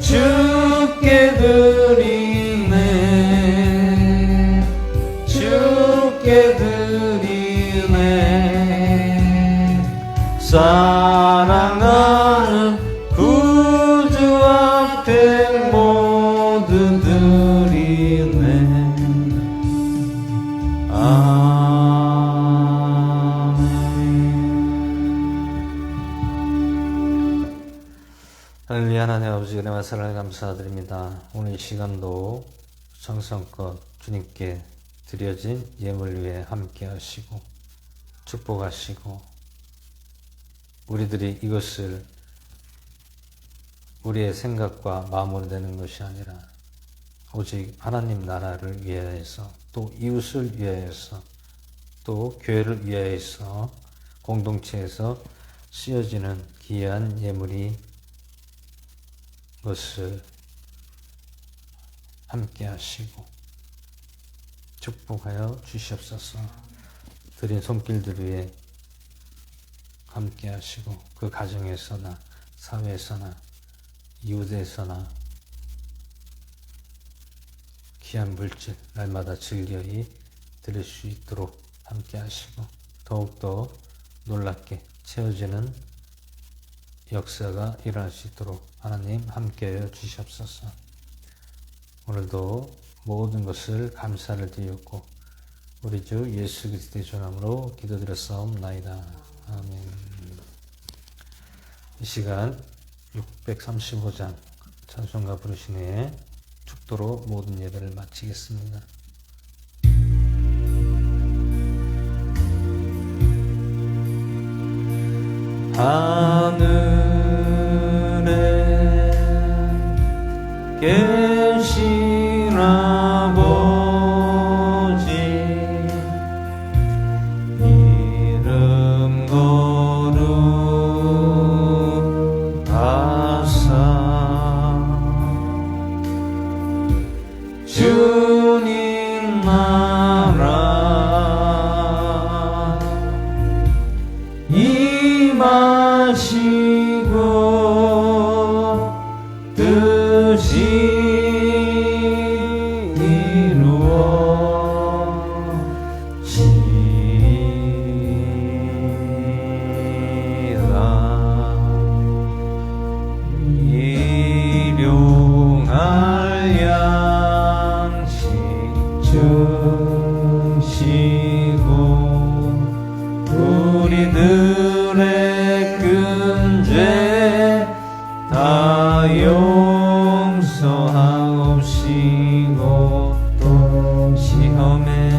주께 드리네. 주께 드리네. 사랑하는 구주 앞에 모두 드리네. 아멘. 할렐루야. 하나님 아버지 은혜와 사랑을 감사드립니다. 오늘 이 시간도 정성껏 주님께 드려진 예물 위에 함께 하시고 축복하시고 우리들이 이것을 우리의 생각과 마음으로 내는 것이 아니라 오직 하나님 나라를 위하여서 또 이웃을 위하여서 또 교회를 위하여서 공동체에서 쓰여지는 귀한 예물이 것을 함께 하시고 축복하여 주시옵소서. 드린 손길들 위에 함께 하시고 그 가정에서나 사회에서나 이웃에서나 귀한 물질 날마다 즐겨이 드릴 수 있도록 함께 하시고 더욱더 놀랍게 채워지는 역사가 일어날 수 있도록 하나님 함께하여 주시옵소서. 오늘도 모든 것을 감사를 드렸고 우리 주 예수 그리스도의 전함으로 기도드렸사옵나이다. 아멘. 이 시간 635장 찬송가 부르시네 축도로 모든 예배를 마치겠습니다. 하늘에 계신 아버지 이름 거룩하사 주님 나라 임하시고 뜻이 일용할 양식 주시고 우리들의 큰 죄 다 용서하옵시고 또 시험에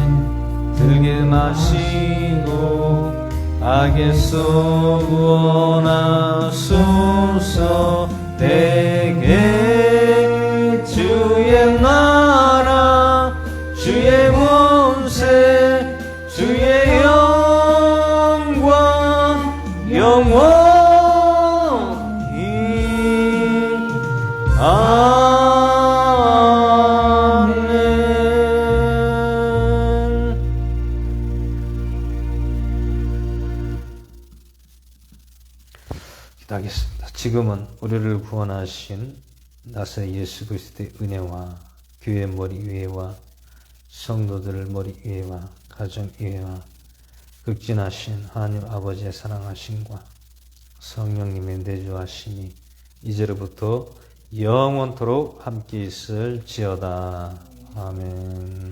들게 마시고 악에서 구원하소서. 내게 주의 나라 주의 권세 주의 영광 영원히 아멘. 기도하겠습니다. 지금은 우리를 구원하신 나사렛 예수 그리스도의 은혜와 교회 머리 위에와 성도들을 머리 위에와 가정 위에와 극진하신 하나님 아버지의 사랑하심과 성령님의 내주하심이 이제로부터 영원토록 함께 있을지어다. 아멘.